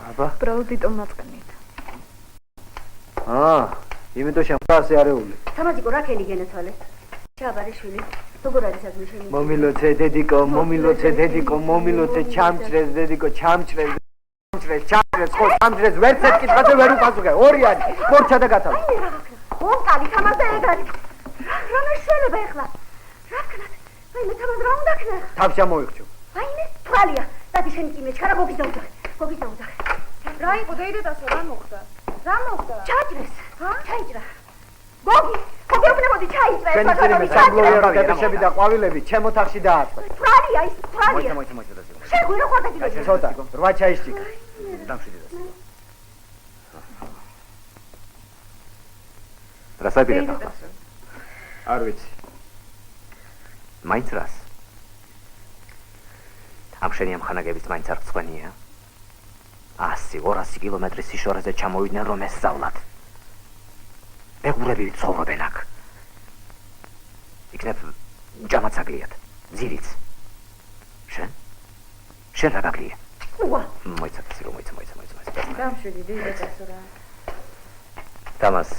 აბა, უბრალოდ დიტომ მაწყენით. იმიტომ შემფასე არეული. თამაზიკო რა ქენი გენაცვალე? ჩაბარიშვილი. როგორ არის საქმე შენი? მომილოცე დედიკო, მომილოცე დედიკო, მომილოცე ჩამჭრეს დედიკო, ჩამჭრეს. ჩამჭრეს, ხო, ჩამჭრეს, ვერც ერთ კითხვაზე ვერ უპასუხე. ორი არის, მორჩა და გათავე. ონკალი თამაზე ეგ არის. რა მეშველება ეხლა? რა ქნათ? აი მე თამაზ რა უნდა ქნა? თავს ჩამოიხჩო. აი მე თვალია. დადი შენი კიმე ჩქარა გოგის დაუძახე. გოგის დაუძახე. რა იყო დეიდედასო რა მოხდა? რა მოხდა? ჩაჭრეს. ჩაიჭრა. გოგი, გოგებნებოდი ჩაიჭრა. შენი ძირიმე სამბლოი რა გადაშები და ყვავილები ჩემ ოთახში დააწყვე. თვალია ის, თვალია. მოიცა და შენ გვირა ხარ და გიდო. ცოტა, 8 ჩაისჭიკა. დამშვიდი და რასაკეთებ ახლა? არ ვიცი. მაინც რას? ამ შენი ამხანაგების მაინც არ გწვენია? 100-200 კილომეტრის სიშორეზე ჩამოვიდნენ რომ ესწავლათ. მეგობრები ცხოვრობენ აქ. იქნებ ჯამაც აგლიათ, ძირიც. შენ რა გაგლია? მოიცა. დამშვიდი დეიდედასო რა. თამას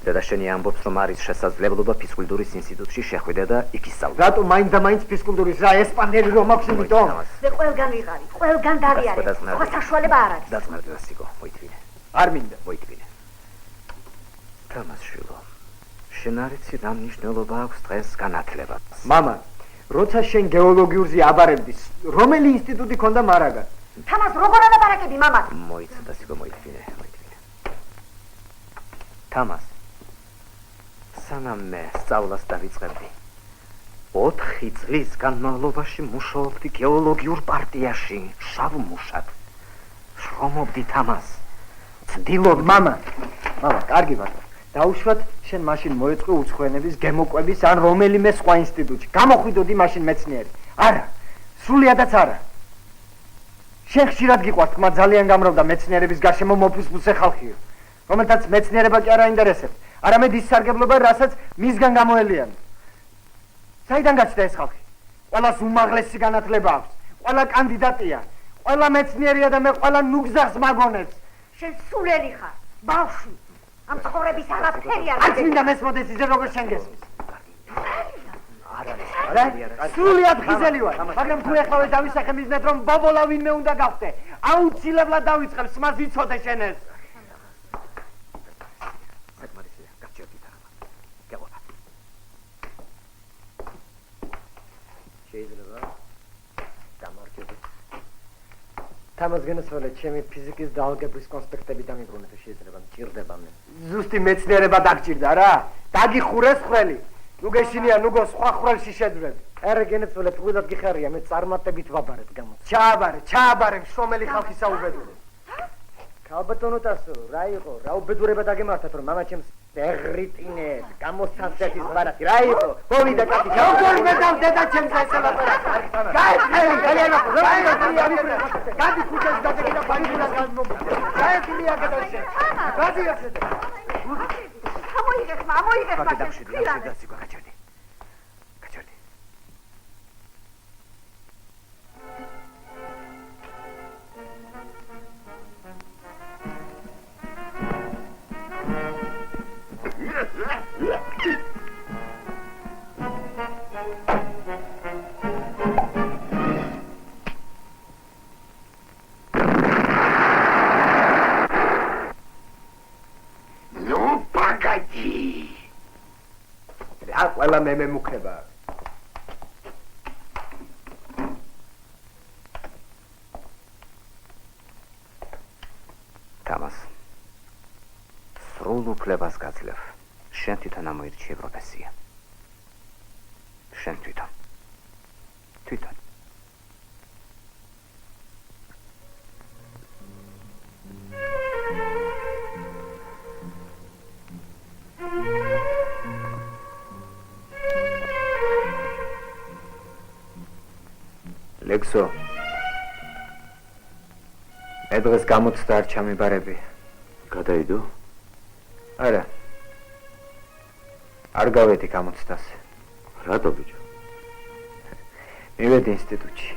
დედა შენი ამბობს რომ არის შესაძლებლობა ფიზკულტურის ინსტიტუტში შეხვიდე და იქ ისწავლე. რატო მაინც და მაინც ფიზკულტურის რა ესპანელი რომ აქვს იმიტომ? მე ყველგან ვიყარი, ყველგან დავიარე. სხვა საშუალება არ არის. დაწმარდი დასიკო, მოითვინე. არ მინდა. მოითვინე. თამას შვილო, შენ არ იცი რა მნიშვნელობა აქვს დღეს განათლებას. მამა, როცა შენ გეოლოგიურზე აბარებდი, რომელი ინსტიტუტი ქონდა მარაგა? თამას როგორ ალაპარაკები მამა? მოიცა დასიკო, მოითვინე. თამას სანამ მე სწავლას დავიწყებდი 4 წლის განმავლობაში მუშაობდი გეოლოგიურ პარტიაში შავ მუშად შრომობდი თამას ცდილობ მამა, კარგი ბატონო. დაუშვათ შენ მაშინ მოეწყო უცხოენების გემოკვების ან რომელიმე სხვა ინსტიტუტში. გამოხვიდოდი მაშინ მეცნიერი. არა, სრულიადაც არა. შენ ხშირად გიყვართ, თქმა ძალიან გამრავდა მეცნიერების გარშემო მოფუსფუსე ხალხიო, რომელთაც მეცნიერება კი არ აინტერესებს, არამედ ის სარგებლობა, რასაც მისგან გამოელიან. საიდან გაჩნდა ეს ხალხი? ყველას უმაღლესი განათლება აქვს, ყველა კანდიდატია, ყველა მეცნიერია და მე ყველა ნუგზახს მაგონებს. შენ სულელი ხარ, ბავშვი. ამ ცხოვრების არაფერი არ არც მინდა მესმოდეს ისე როგორ შენ გესმის. სრულიად ხიზელი ვარ, მაგრამ თუ ეხლავე დავისახე მიზნად რომ ბაბოლა ვინმე უნდა გავხდე, აუცილებლად დავიწყებ, სმას ვიცოდე შენ ეს. თამას გენესვალე, ჩემი ფიზიკის და ალგებრის კონსპექტები დამიბრუნე თუ შეიძლება, მჭირდება მე. ზუსტი მეცნიერება დაგჭირდა რა. დაგიხურეს ხრელი. ნუ გეშინია, ნუგო სხვა ხრელში შეძვრები. არა გენესვალე, თუილად გიხარია, მე წარმატებით ვაბარებ გამოც. ჩააბარე, შრომელი ხალხი საუბედური. ქალბატონო ტასო, რა იყო? რა უბედურება დაგემართათ, რომ მამა ჩემს ეღრიტინეთ, გამოსცანსეთის ბარათი, რა იყო? მოვიდა კაცი, გამოვიდა დედა ჩემს ესელაპარაკა. გაიწყე, გადი ქუჩას დაგეკიდა პანიკულა გამომდა. გაიწყია გადაშე. გადი ახსენე. ამოიღე, გაჩერდი. Ну, погоди. რა ყველა მე მემუქრება. თამას. სრულ უფლებას გაძლევ. შენ თვითონ ამოირჩიე პროფესია. შენ თვითონ. ლექსო. მე დღეს გამოცდა არ ჩამიბარები. გადაიდო? არა. არ გავედი გამოცდას. რატო ბიჭო? მივედი ინსტიტუტში.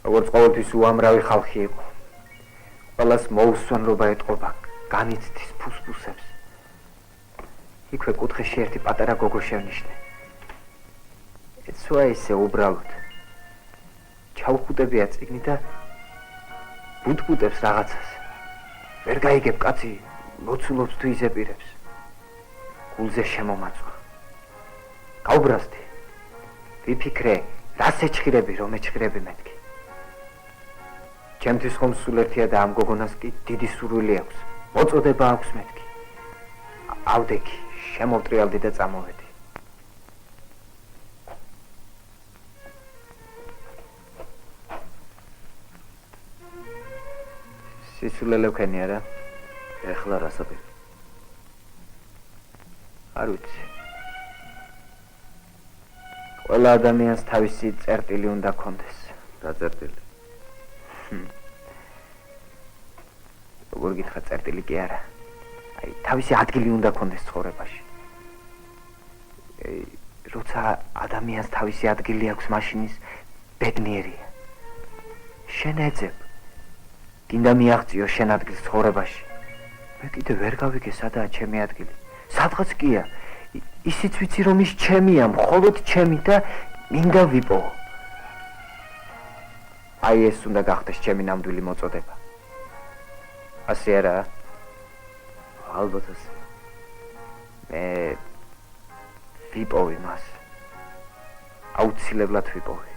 როგორც ყოველთვის უამრავი ხალხი იყო. ყველას მოუსვენრობა ეტყობა, განიცდის ფუსფუსებს. იქვე კუთხეში ერთი პატარა გოგო შევნიშნე. ეცვა ისე უბრალოდ. ჩავხუტებია წიგნი და ბუტბუტებს რაღაცას. ვერ გაიგებ კაცი, მოცულობს თუ იზეპირებს. გულზე შემომაწვა. გაუბრაზდი. ვიფიქრე, რას ეჩხირები, რომ ეჩხირები მეთქი. ჩემთვის ხომ სულ ერთია და ამ გოგონას კი დიდი სურვილი აქვს. მოწოდება აქვს მეთქი. ავდექი, შემოვტრიალდი და წამოვედი. სისულელე ვქენი არა? ეხლა რასაპირ? არ ვიცი. ყველა ადამიანს თავისი წერტილი უნდა ქონდეს. რა წერტილი? როგორ გითხრა, წერტილი კი არა. აი, თავისი ადგილი უნდა ქონდეს ცხოვრებაში. როცა ადამიანს თავისი ადგილი აქვს, მაშინ ის ბედნიერია. შენ ეძებ. გინდა მიაღწიო შენ ადგილს ცხოვრებაში. მე კიდე ვერ გავიგე, სადაა ჩემი ადგილი. სადღაც კია. ისიც ვიცი, რომ ის ჩემია, მხოლოდ ჩემი და მინდა ვიპოვო. აი ეს უნდა გახდეს ჩემი ნამდვილი მოწოდება. ასე არა? ალბათ ასე. მე ვიპოვე მას. აუცილებლად ვიპოვე.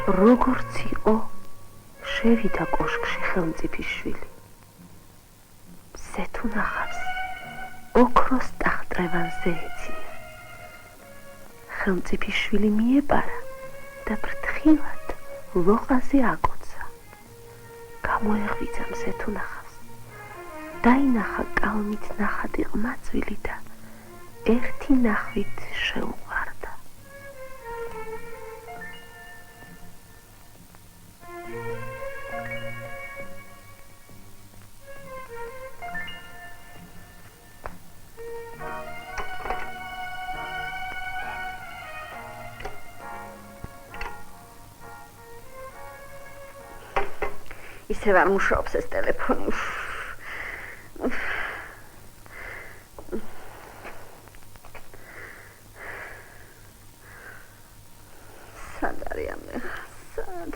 როგორც იყო შევიდა კოშკში ხელმწიფიშვილი. მზეთ უნახავს ოქროს ტახტრევანზე ეძინა. ხელმწიფიშვილი მიებარა და ფრთხილად ლოყაზე აკოცა. გამოეღვიძა მზეთ უნახავს. დაინახა კალმით ნახატი ყმაწვილი და ერთი ნახვით შეუყვარდა. ისევ არ მუშაობს ეს ტელეფონი. სად არიან მე? სად?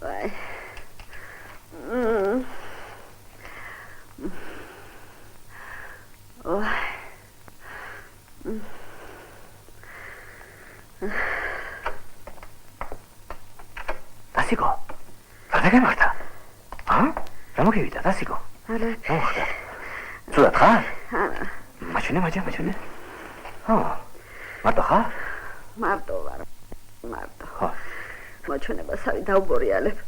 ვაი. დასიკო, რა გემართა? რა მოგივიდა, დასიკო? არა. მოხდა. ცუდად ხარ? არა. მაჩვენე. მარტო ხარ? მარტო ვარ. ხო. მოჩვენებასავი დავბორიალებ.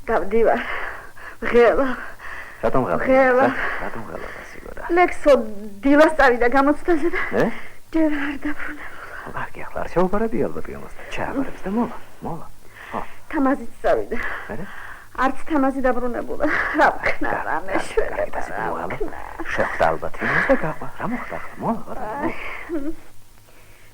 დავდივარ. ღელა. რატომ ღელა? რატომ ღელა, დასიკო რა? ლექსო დილას წავიდა გამოცდაზე და ე? ჯერ არ დაბრუნებულა. ვარგი ახლა არ შეუპარები ალბათ იმასთან. ჩააბარებს და მოვა. თამაზიც წავიდა. მერე? არც თამაზი დაბრუნებულა. რა ვქნა, რა მეშვენება. შეხვდა ალბათ იმას და გაყვა. რა მოხდა ახლა? მოვა.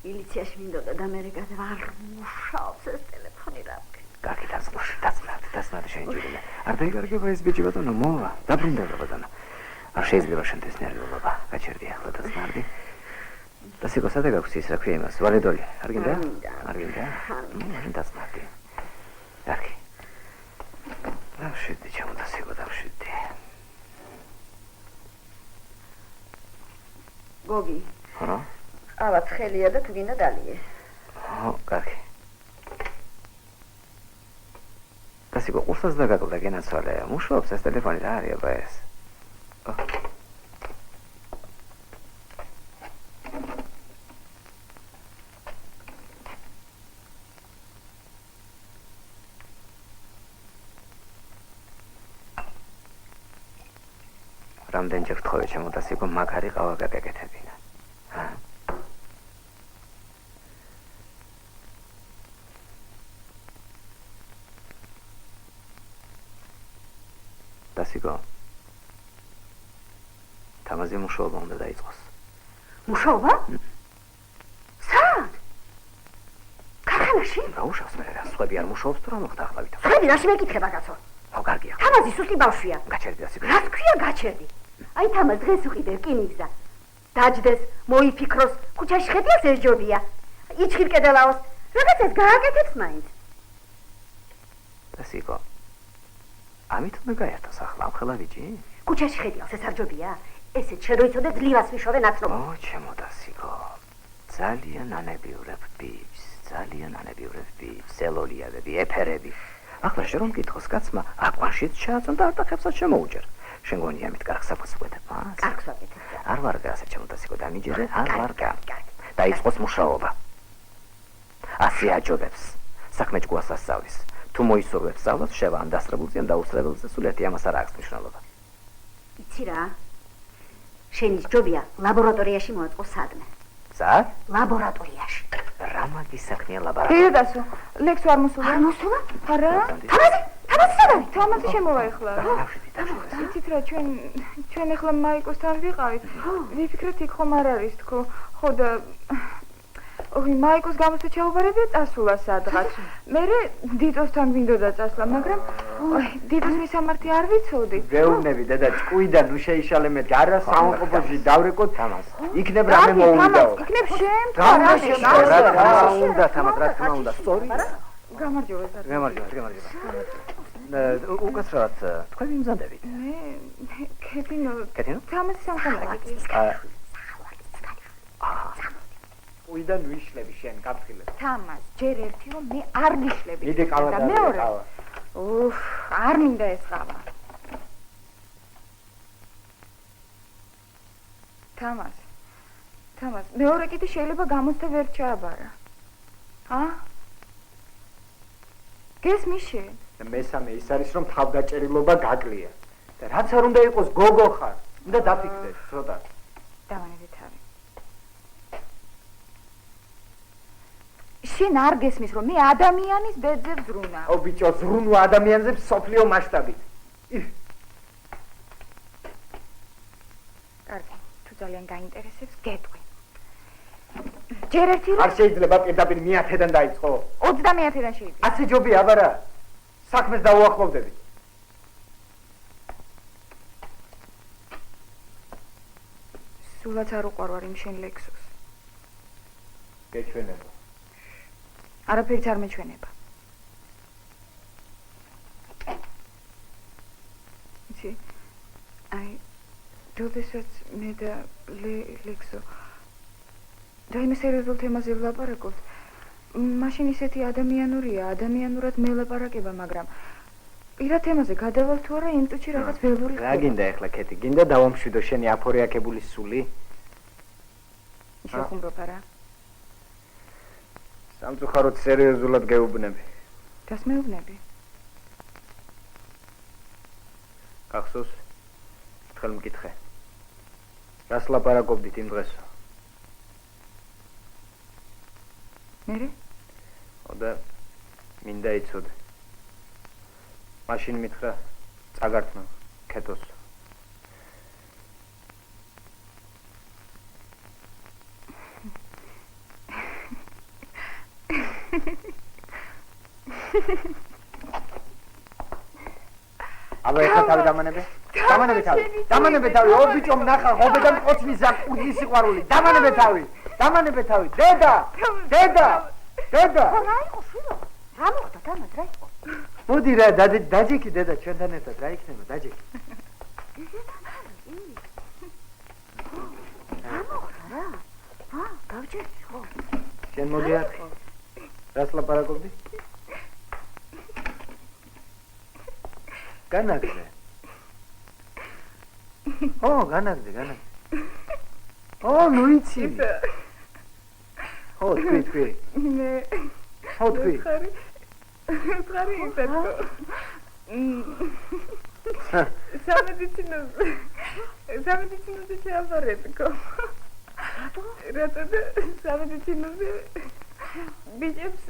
მილიციაში მინდოდა და მე რეგაზე ვარ მუშაობს ეს ტელეფონი რა ვქნა. კარგი დაცმარდი შენ ჯერიმე. არ დაიგარგება ეს ბიჭი ბატონო, მოვა. დაბრუნდება ბატონო. არ შეიძლება შენთვის ნერვიულობა. გაჩერდი ახლა დაცმარდი. დასიკო სადა გაქვს ის რა ქვია იმას? ვალედოლი. არ გინდა? დაცმარდი. კარგი. დავშვიდი ჩემო დასიკო, დავშვიდი. გოგი. ხო? ყავა ცხელია და თუ გინდა დალიე. ხო, კარგი. დასიკო ყურსას დაგაკლდა გენაცვალე. მუშაობს ეს ტელეფონი რა არის აბა ეს? რამდენჯერ ვთხოვე ჩემო დასიკო, მაგარი ყავა გაგეკეთებინა. დასიკო, თამაზი მუშაობა უნდა დაიწყოს. მუშაობა? სად? ქარხანაში? გაუშავს მე რა, სხვები არ მუშაობს თუ რა მოხდა ახლა ვითომ? სხვები რაში მეკითხება კაცო? ხო, კარგია. თამაზი სუსტი ბავშვია. გაჩერდი დასიკო. რა თქვია გაჩერდი? აი თამაზ დღეს უყიდე რკინიგზა. დაჯდეს, მოიფიქროს, ქუჩაში ხედავს ეს ჯობია. იჩხილ კედელაოს, რაღაცას გააკეთებს მაინც. დასიკო, ამით უნდა გაერთოს ახლა ამხელა ბიჭი? ქუჩაში ხედავს ეს არ ჯობია? ესეც შედოიცოდე ძლივას ვიშოვე ნაცნობ. ჩემო დასიკო, ძალიან ანებიურებ ბიჭს, ელოლიადები, ეფერები. ახლა შენ რომ მკითხოს კაცმა, აკვანშიც ჩააწონ და არტახებსაც შემოუჯერ. შენ გონი ამით კარგ საფოს ვკვეთებ მას? კარგს ვაკეთებ. არ ვარგა ასე ჩემო დასიკო, დამიჯერე, არ ვარგა. დაიწყოს მუშაობა. ასე აჯობებს. საქმე ჭკუას ასწავლის. თუ მოისურვებს სწავლას, შევა ან დასწრებულზე ან დაუსწრებულზე, სულ ერთი ამას არ აქვს მნიშვნელობა. იცი რა? შენი ჯობია ლაბორატორიაში მოაწყო სადმე. სად? ლაბორატორიაში. რა მაგის საქმეა ლაბორატორია? დედასო, ლექსო არ მოსულა? არ მოსულა? არა? თამაზი სად არის? თამაზი შემოვა ეხლა. დავშვიდი. იცით რა, ჩვენ ეხლა მაიკოსთან ვიყავით. ვიფიქრეთ იქ ხომ არ არის თქო. ხო და მაიკოს გამოსა ჩაუბარებია წასულა სადღაც. მერე დიტოსთან გვინდოდა წასვლა, მაგრამ დიტოს მისამართი არ ვიცოდი. გეუბნები დედა, ჭკუიდან ნუ შეიშალე მე არა საუნყოფოში დავრეკოთ თამას. იქნებ რამე მოუნდაო. იქნებ შენ? რა უნდა თამას, რა თქმა უნდა, სწორი. გამარჯობა. გამარჯობა. უკაცრავად თქვენ მიმზადებით. მე კეთინო კეთინო? თამაში სამხალაკი. უიდან ვიშლები შენ გაფრთხილებ. თამას, ჯერ ერთი რომ მე არ ვიშლები. მიდი ყავა და და მეორე. ყავა. უფ, არ მინდა ეს ყავა. თამას, მეორე კიდე შეიძლება გამოსთა ვერ ჩააბარა. გესმიში? და მესამე ის არის რომ თავდაჭერილობა გაკლია. და რაც არ უნდა იყოს გოგო ხარ, უნდა დაფიქრდეს ცოტა. დავანებით არის. შენ არ გესმის რომ მე ადამიანის ბედზე ვზრუნა. ო ბიჭო, ზრუნვა ადამიანზე სოფლიო მასშტაბით. კარგი, თუ ძალიან გაინტერესებს, გეტყვი. ჯერ ერთი არ შეიძლება პირდაპირ მე-10-დან დაიწყო. 30-დან შეიძლება. ასე ჯობია, აბარა. საქმეს დაუახლოვდები. სულაც არ უყვარვარ იმ შენ ლექსოს. გეჩვენება. არაფერიც არ მეჩვენება. იცი, როდესაც მე და ლექსო რაიმე სერიოზულ თემაზე ვლაპარაკობთ, მაშინ ისეთი ადამიანურია, ადამიანურად მელაპარაკება, მაგრამ პირად თემაზე გადავალ თუ არა, იმ წუთში რაღაც ველური ხდება. რა გინდა ახლა კეთი? გინდა დავამშვიდო შენი აფორიაკებული სული? შეხუმრობ არა? სამწუხაროდ სერიოზულად გეუბნები. რას მეუბნები? გახსოვს? ერთხელ მკითხე. რას ლაპარაკობდით იმ დღესო? მერე? და მინდა იცოდე. მაშინ მითხრა წაგართმა კეთოს. აბა ეხლა თავი დამანებე. დამანებე თავი. ო ბიჭო, ნახა, ღობედან ყოცნის აკუდი სიყვარული. დამანებე თავი. დედა. რა იყო შვილო? რა მოხდა თამას, რა იყო? მოდი რა, დაჯექი დედა ჩვენთან ერთად, რა იქნება, დაჯექი. რა მოხდა რა? გავჭერდი ხო? შენ მოდი აქ. რას ლაპარაკობდი? განაგზე. განაგზე. ნუ იცი. თქვი. მე თქვი. ხარი ისეთო. სამედიცინოზე შეაბარეთკო. რატო და სამედიცინოზე ბიჭებს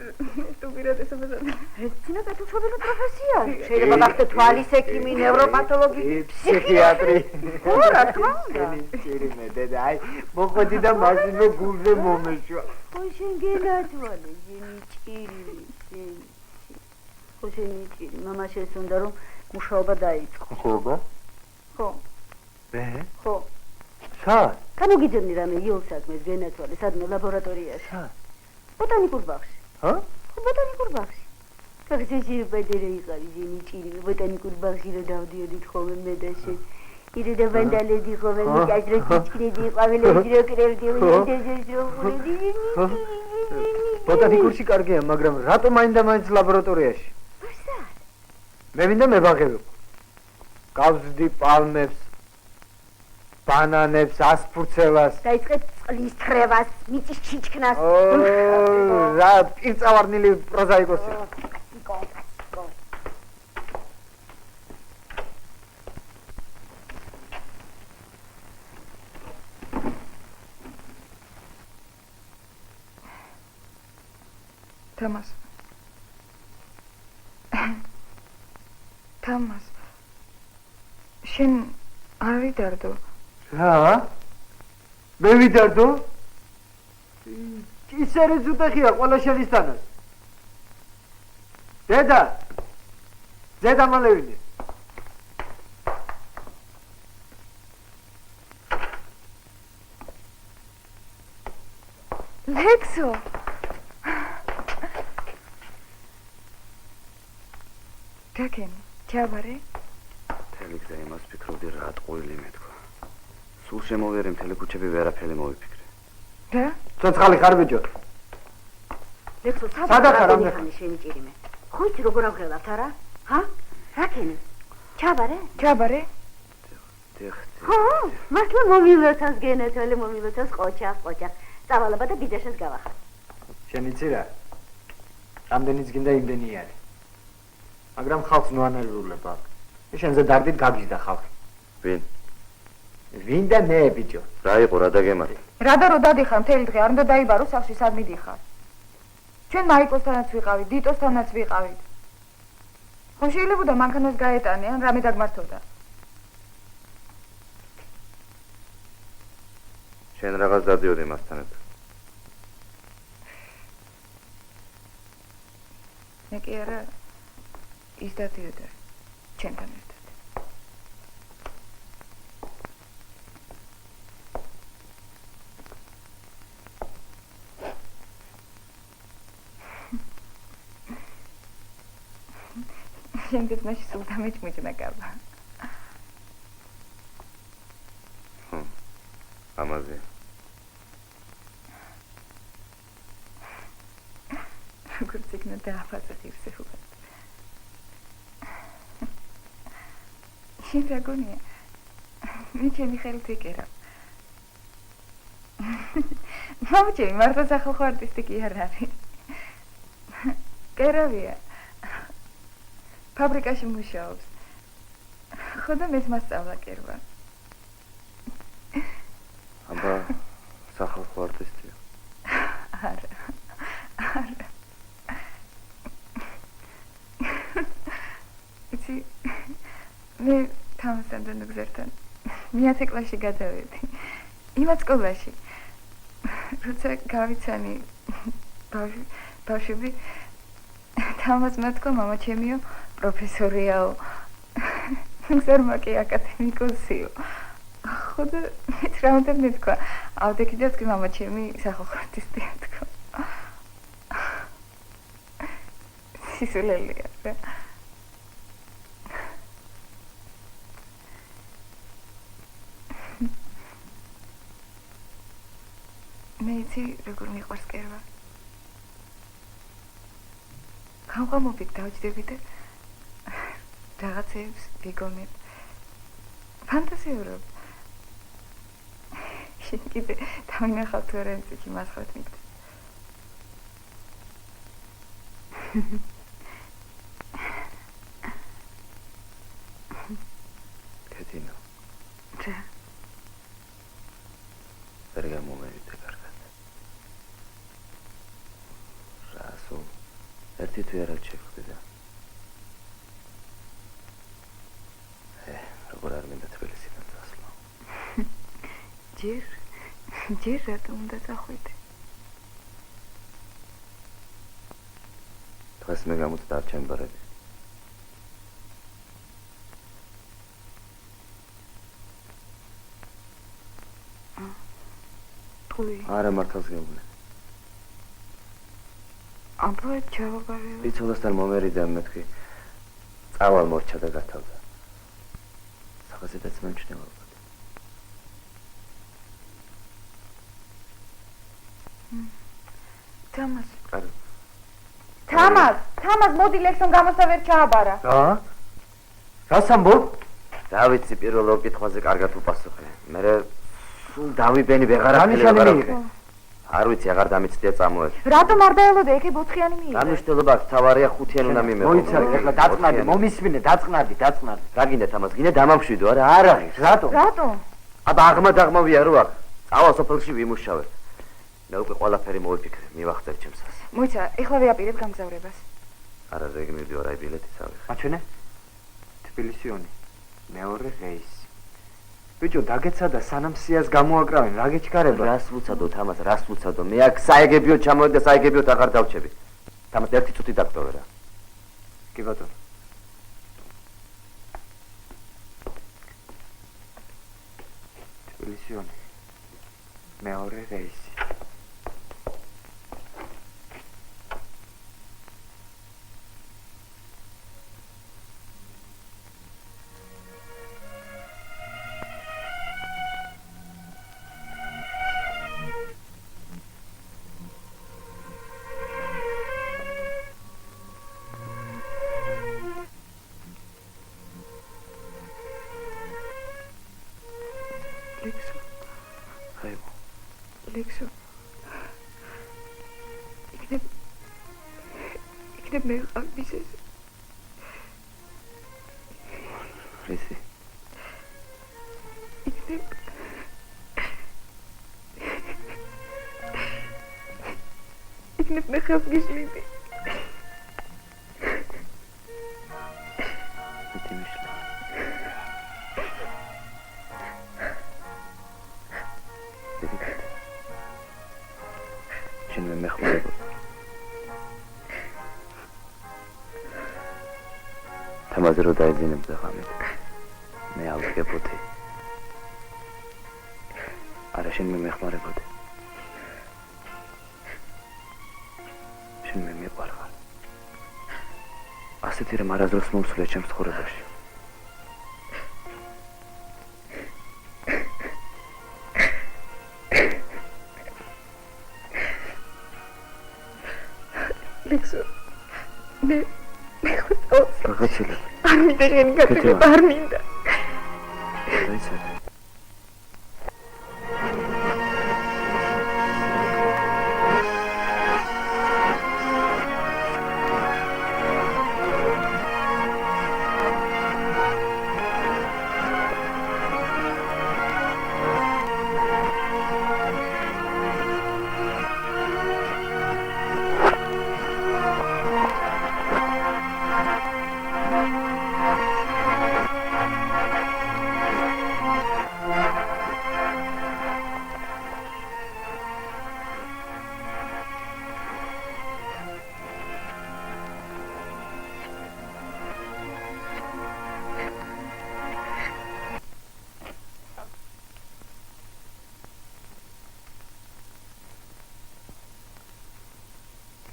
თუ პირადესობაზე ეცინო პეთუჩობილი პროფესია. შეიძლება გახდე თვალის ექიმი, ნევროპათოლოგი, ფსიქიატრი. რა თქმა უნდა. ჭირიმე დედა, აი, მოხოდი და მაშინო გულზე მომეშვა. შენ გენათვალე, ჭირი. ჭირი. მამა შენს უნდა რომ მუშაობა დაიწყო. ხო. ხო. სად? გამოგიძებნი რამე იოლ საქმეს გენათვალე, სადმე ლაბორატორიაში. სად? ბოტანიკურ ბაღში. ბოტანიკურ ბაღში. კაცი ბედერე იყარი ჭირი, ბოტანიკურ ბაღში რა დავდიოდით ხოლმე მე და შენ. ირე და ვანდალედი ხოლმე მიჭრე ჭიჭკრედი, ყვავილედი რო კრევდი, ბოტანიკურში კარგია, მაგრამ რატო მაინდა-მაინც ლაბორატორიაში? მე მინდა მებაღებო. გავზრდი პალმებს, ბანანებს, ასფურცელას. დაიწყეთ წყლის თრევას, მიწის ჩიჩქნას. რა პირწავარნილი პროზაიკოსი. თამას შენ არ ვიდარდო? რა? მე ვიდარდო? ისე ზუტახია ყველა შენისთანაც. დედა მალევინე. ლექსო. გაკენ. ჩავარე? მთელი გზა იმას ფიქრობდი, რა ტყუილი მეთქვა. სულ შემოვიარე მთელი ქუჩები ვერაფერი მოვიფიქრე. და? ცოცხალი ხარ ბიჭო? ლექსო, სადახ არ ამბე? შენი ჭირიმე. ხო იცი როგორ ავღელავთ არა? ჰა? რა ქენი? ჩაბარე? ჩავარე? დიხ. ხო, მართლა მომილოცავს გენეთელი მომილოცავს ყოჩა. წავალობა და ბიძაშას გავახარ. შენ იცი რა? რამდენიც გინდა იმდენი არის. მაგრამ ხალხს ნოანალურებ აქ. შენზე დარდით გაგიზდა ხალხი. ვინ და მე ბიჭო? რა იყო რა დაგემარი? რა და რო დადიხარ მთელი დღე, არ უნდა დაიბარო სახლში სად მიდიხარ? ჩვენ მაიკოსთანაც ვიყავით, დიტოსთანაც ვიყავით. ხომ შეიძლებოდა მანქანას გაეტანე, ან რამე დაგმართოდა? შენ რაღაც დადიოდი მასთან ერთად. მე კი არა ის დადიოდა ჩვენთან ერთად. შემდეგ მაშინ სულ დამეჭმუჭნა კაბა. ამაზე. როგორც იქნა დააფასე ღირსეულად. შენ რა გონია? მე ჩემი ხელით ეკერა. მამჩემი მარტო სახალხო არტისტი კი არ არის. კერავია. ფაბრიკაში მუშაობს. ხოდა მეც მასწავლა კერვა. აბა სახალხო არტისტია. არა. იცი მე თამასთან და ნუგზერთან მეათე კლასში გადავედი. იმათ სკოლაში. როცა გავიცანი ბავშვები თამას მათქო მამა ჩემიო პროფესორიაო. ნუგზერმა კი აკადემიკოსიო. ხოდა მეც რა უნდა მეთქვა? ავდექიდაც კი მამა ჩემი სახალხო არტისტია თქო. სისულელია რა. მე იცი როგორ მიყვარს კერვა. გამყამობით დავჯდები და რაღაცებს ვიგონებ. ფანტაზიურობ. შენ კიდე დავინახავ თუ არა წიჩი მასხოთ მიგდა. კეთინა. რა? ვერ გამომივიდე კარგად. რასო? ერთი თუ არა შეხვდე და როგორ არ მინდა თბილისიდან წასვლა. ჯერ რატომ უნდა წახვიდე? დღეს მე გამოცდა არ ჩემბარები. ტყუი. არა მართალს გეუბნე. აბა ჩავაბარე. იცოდასთან მომერიდა მეთქი. წავალ მორჩა და გათავდა. სახაზედაც მომჩნევა ალბათ. თამას. არა. თამას მოდი ლექსონ გამოსა ვერ ჩააბარა. რა? რას ამბობ? რა ვიცი პირველ კითხვაზე კარგად უპასუხე. მე სულ დავიბენი ვეღარ ანიშანი. არ ვიცი აღარ დამიცდია წამოეთ. რატომ არ დაელოდე ეკე 4-იანი მიიღე? გამიშტელობა თავარია 5-იანი უნდა მიმეყო. მოიცადე, ეხლა დაწყნარდი, მომისმინე, დაწყნარდი. რა გინდა თამას? გინდა დამამშვიდო არა? არ არის. რატომ? აბა აღმა ვიარო აქ. წავალ სოფელში ვიმუშავე. მე უკვე ყველაფერი მოვიფიქრე, მივახცევ ჩემსას. მოიცა, ეხლა ვეაპირებ გამგზავრებას. არა ზეგმივდი ორ აი ბილეტიც ავიღე. აჩვენე? თბილისიონი. მეორე რეისი. ბიჭო, დაგეცადა სანამ სიას გამოაკრავენ, რა გეჩქარება? რას ვუცადო თამას, რას ვუცადო? მე აქ საეგებიო ჩამოვედი და საეგებიოთ აღარ დავჩები. თამას ერთი წუთი დაგტოვე რა. კი ბატონო. თბილისიონი. მეორე რეისი. ლექსო. ხაიბო. ლექსო. იქნებ მე ყავდის ეს. რისი? იქნებ მე ხავს გიშლიდი. შენ მე ხმარებ. თამაზე რო დაეძინებდა ღამით. მე ავდგებოდი. არა შენ მე მეხმარებოდი. შენ მე მიყვარხარ. ასეთი რამ არასდროს მომსვლია ჩემს ცხოვრებაში. ლექსო. მე ხოც რაღაცა. არ მინდა შენი გაკეთება, არ მინდა. დაიცადე.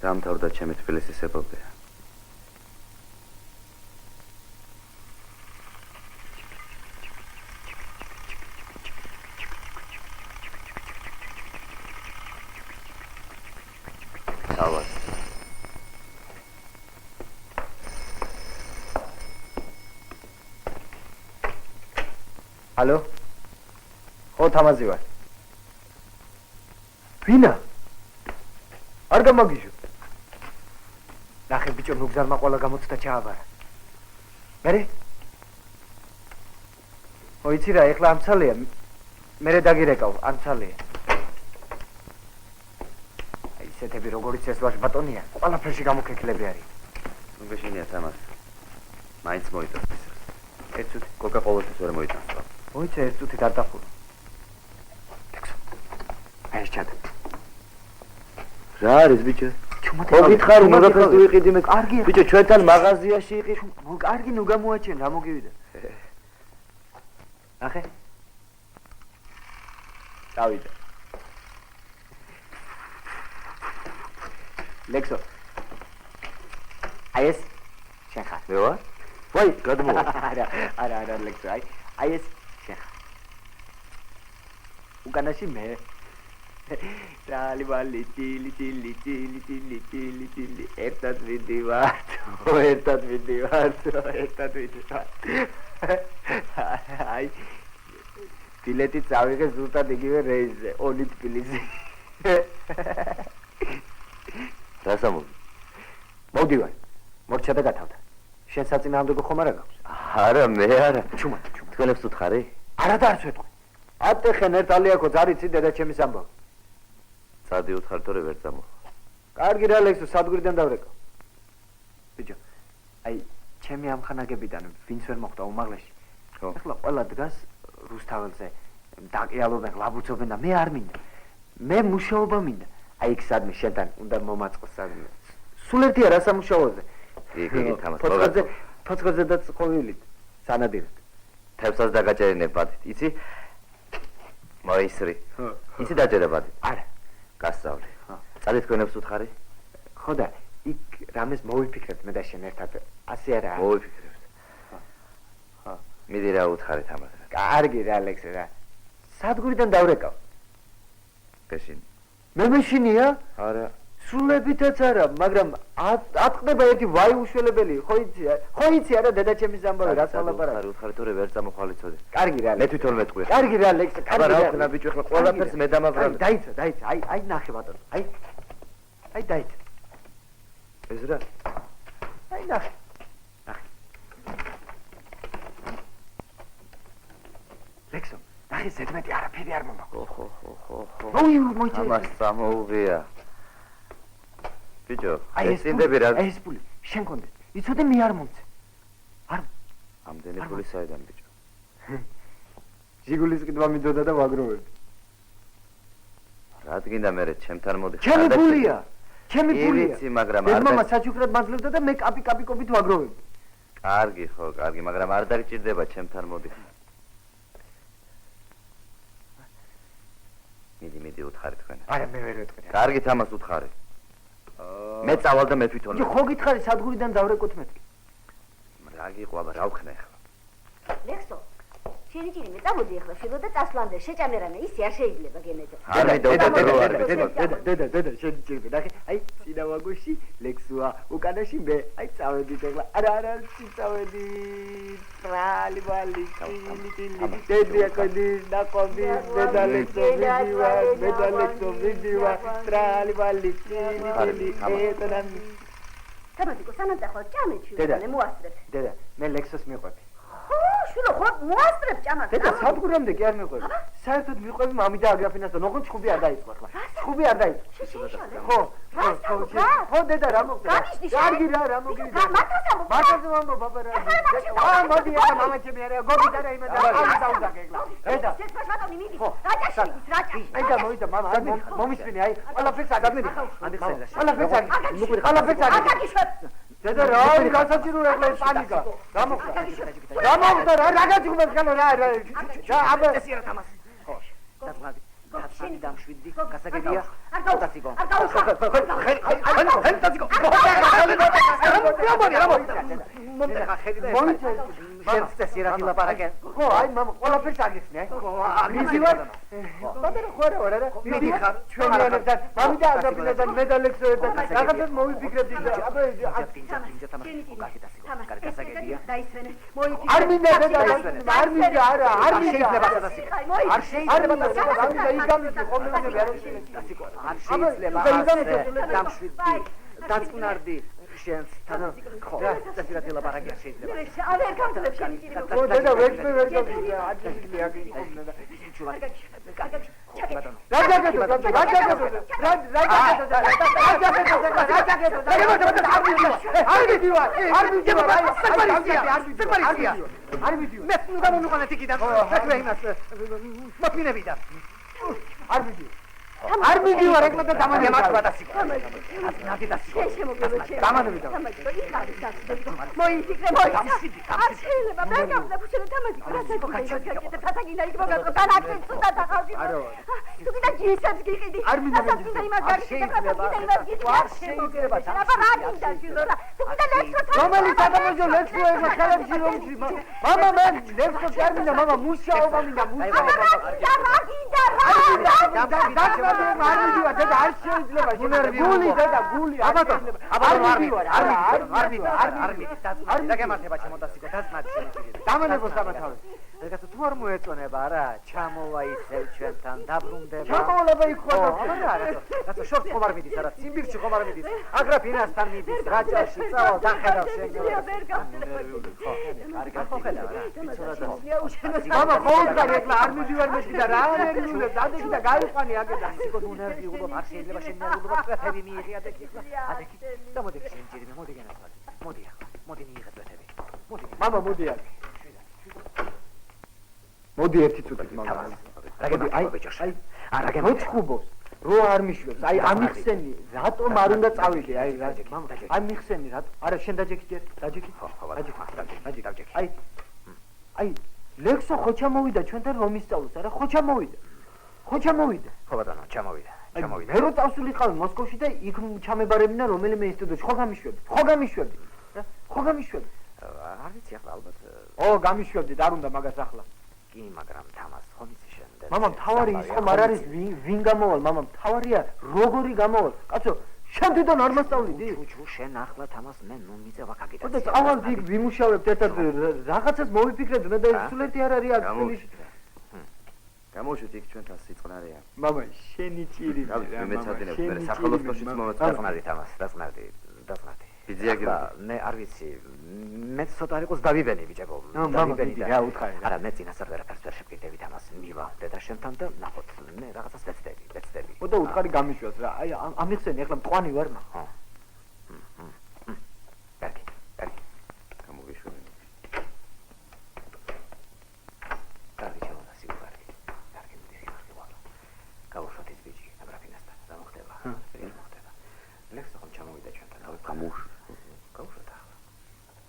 დამთავრდა ჩემი თბილისის ეპოპეა. თავად. ალო? ხო თამაზი ვარ. ვინა? არ გამაგიჟო. ნახე ბიჭო ნუგზარმა ყველა გამოცდა ჩააბარა. მერე? ოიცი რა, ეხლა ამცალია. მერე დაგირეკავ, ამცალია. აი ისეთები როგორიც ეს ვаш ბატონია, ყველაფერში გამოკეკლები არის. ნუ გეშინია თამას. მაინც მოიტანს. ერთ წუთი კოკა-კოლას ვერ მოიტანს. ოიცი ერთ წუთით არ დახურო. ლექსო. აი ეს ჩადა. რა არის ბიჭო? მოგითხარი მოგაფეს ვიყიდი მე. კარგი. ბიჭო ჩვენთან მაღაზიაში იყი. კარგი ნუ გამოაჩენ, რა მოგივიდა. ნახე. დავიდა. ლექსო. აი ეს შენ ხარ. მე ვარ? ვაი, გადმოვა. არა, ლექსო, აი ეს შენ ხარ. უკანაში მე. Tali tili ერთად ვიდივართ აი ბილეთი წავიღე ზუსტად იგივე რეისზე 2 თბილისი დასამო მოვდივარ მორჩა და გათავდა შენ საწინააღმდეგო ხომ არა გაქვს არა მე არა ჩუმა თქვენებს უთხარი არა და არც ვეთქვი ატეხენ ერთ ალიაკო ძარიცი დედა ჩემის ამბავ სადი უთხარ თორე ვერ წამო კარგი რა ლექსო სადგურიდან დავრეკავ ბიჭო აი ჩემი ამხანაგებიდან ვინც ვერ მოხვდა უმაღლეში ხო ახლა ყველა დგას რუსთაველზე დაყიალობენ ლაბუცობენ და მე არ მინდა მე მუშაობა მინდა აი იქ სადმე შენთან უნდა მომაწყოს სადმე სულ ერთია რა სამუშაოზე იგი თამას ფოცხოზე და ხოვილით სანადირად თევსაც დაგაჭერინებ ბადით იცი მაისრი იცი დაჭერებად არა გასწავლე წადი თქვენებს უთხარი ხო და იქ რამეს მოვიფიქრებთ მე და შენ ერთად ასე არა მოვიფიქრებთ ხო მიდი რა უთხარი თამას კარგი რა ალექსე რა სადგურიდან დავრეკავ გეშინ მე მეშინია არა სულებითაც არა, მაგრამ ატყდება ერთი ვაი უშველებელი, ხო იცი არა დედაჩემის ამბავი რაც ალაპარაკი. უთხარი თორე ვერ წამოხვალიცოდი. კარგი რა, მე თვითონ მეთქვი. კარგი რა, ლექსო, კარგი რა. აბა რა ბიჭო, ახლა ყველაფერს მე დამაბრალე. დაიცა, აი ნახე ბატონო. აი დაიცა. ეს რა? აი ნახე. ლექსო, ნახე ზედმეტი არაფერი არ მომაქვს. ხო. მოიჭე. ამას წამოუღია. ბიჭო, აი ეს წინდები რა? ეს პული, შენ კონდე. იცოდე მე არ მომწე. ამდენი ფული საიდან ბიჭო? ჟიგულის ყიდვა მიდოდა და ვაგროვებ. რა გინდა მე ჩემთან მოდი. ჩემი ფულია. იცი, მაგრამ არ მამა საჩუქრად მაძლევდა და მე კაპიკობით ვაგროვებ. კარგი ხო, მაგრამ არ დაგჭირდება ჩემთან მოდი. მიდი უთხარი თქვენ. არა მე ვერ ვეთქვი. კარგით ამას უთხარი. მე წავალ და მე თვითონ. ხო გითხარი სადგურიდან დავრეკოთ მეთქი. რა გიყვა, რა ვქნა ახლა? ლექსო, შენი ჭირი მე წამოდი ახლა შენ და წასვლამდე შეჭამერანა ისე არ შეიძლება გენეძო. დედა შენი ჭირი ნახე აი წინა ვაგონში ლექსოა უკანაში მე აი წავედით ახლა არა წავედი ტრალი ვალი დედია კოდის ნაკობი დედა ლექსო ვიდივა ტრალი ვალი ეტანან თამაზიკო სანადახო ჭამეჩი მე მოასწრებ დედა მე ლექსოს მიყვები შვილო ხო მოასწრებ ჭამას დედა სადგურამდე კი არ მიყვები საერთოდ მიყვები მამი და აგრაფინას და ნოღონ ჩხუბი არ დაიწყო ახლა ჩხუბი არ დაიწყო ხო დედა რა მოხდა კარგი რა მოგივიდა მართლაც მომო ბაბა რა მოდი ახლა მამა ჩემი არა გოგი და რა იმედა არ დაუდაგე ახლა დედა შეფასატონი მიდის რაჭაში აიდა მოვიდა მამა მომისმინე აი ყველაფერს აგაბნები ყველაფერს აგაბნები დედა რა გასაჭირო ახლა ეს პანიკა რა მოხდა რა გაგიუბნებ ხალო რა აბა ეს რა თამას ხო დაწვადი დამშვიდი გასაგებია არ გავდაციგო ხელი დაწიგო შენს წესი რა გილაპარაკე ხო აი მამა ყველაფერს აგიხსნე აი მიდი ვარ ბატონო ხო რა მიდი ხარ ჩვენიანებთან მამი და აგრაფინასთან მე და ლექსო ერთად რაღაცას მოვიფიქრებდი და აბა დაისვენე მოიფიქრე არ მინდა არ მინდა არა არ შეიძლება არ შეიძლება გამიდი ყოველდღე არ შეიძლება დამშვიდი დაწნარდი შენს თან ხო წესი რა გილაპარაკე შეიძლება არ გავძლებ შენი ჭირი ხო დედა ვერ გავიგე აჯილი აგიქონდა და ჩულა არ მიდივარ ეგ და დამანია მართლა დასიკო ნადი დასიკო დამანები და მოიფიქრე არ შეიძლება მე გავძლებ შენ თამაზიკო რა საერთოდ ფათაგინა იქ მოგაწყო დანაკი ცუდა დახავდი თუ კიდე ჯისებს გიყიდი არ მინდა არ შეიძლება აბა რა გინდა შენ რა თუ კიდე ლექსო რომელი სადამოჯო ლექსო ეს ხელებში რომში მამა მე ლექსო არ მინდა მამა მუშაობა მინდა რა გინდა არ მიდივარ დედა არ შეიძლება გული დედა გული არ მიდი დაგემართება ჩემოდასიკო დასმადი დამანებოს დამათავე ეგაც თუ არ მოეწონება რა ჩამოვა ისევ ჩვენთან დაბრუნდება ჩამოვალება იქ ხო რა შორტ ხომარ მიდის არა ციმბირში ხომარ მიდის აგრაფინასთან მიდის რაჭაში წავალ დახედავ შენ ხო ხედავ რა მამა ხოუდა ეგლა არ მიდივარ მეტი და რა ნერვიულე დადეგი და გაიყვანი აგედა სიკო ნერვიულო არ შეიძლება შენ ნერვიულო პრეფები მიიღე ადექი ადექი და მოდი შენ ჯერიმე მოდი გენახლა მოდი ახლა მოდი მიიღე პრეფები მოდი მამა მოდი აქ მოდი ერთი წუთი მამა აი არა გემოჩხუბოს რო არ მიშვებს აი ამიხსენი რატომ არ უნდა წავიდე აი რა მამა აი მიხსენი რატომ არა შენ დაჯექი ჯერ დაჯექი დაჯექი აი ლექსო ხო ჩამოვიდა ჩვენთან რომ ისწავლოს არა ხო ჩამოვიდა ხო ბატონო ჩამოვიდა მე რო წავსულიყავი მოსკოვში და იქ ჩამებარებინა რომელიმე ინსტიტუტში ხო გამიშვებდი არ ვიცი ახლა ალბათ გამიშვებდი არ უნდა მაგას ახლა კი მაგრამ თამას ხომ იცი შენ მამა მთავარი ის ხომ არ არის ვინ გამოვალ მამა მთავარია როგორი გამოვალ კაცო შენ თვითონ არ მასწავლიდი? ჩუ შენ ახლა თამას მე ნუ მიწევა და კაგიტაცია. წავალ იქ ვიმუშავებთ ერთად რაღაცას მოვიფიქრეთ უნდა და სულ ერთი არ არის აქ თბილისში. გამოუშვით იქ ჩვენთან სიწყნარეა. მამა შენი ჭირი. მეცადინებ მე სახელოსნოშიც მომეწყნარი თამას, დაწნარდი. ბიძიაგი მე არ ვიცი. მე ცოტა არ იყოს დავიბენი ბიჭებო. დავიბენი რა უთხარი. არა მე წინასწარ ვერაფერს ვერ შევკიდები თამას. მივავდე და შენთან და ნახოთ. მე რაღაცას ვეცდები. ოდა უთხარი გამიშვას რა. აი ამიხსენი ახლა მტყვანი ვარ მა. კარგი. გამოგიშვები. კარგი ჩავდა სიუღარი. კარგი მიდიხი ვალა. გავუშვათ ის ბიჭი აბრაფინასთან. რა მოხდება? რა მოხდება? ლექსო ხომ ჩამოვიდა ჩვენთან. გამოვშვ. გავუშვათ ახლა.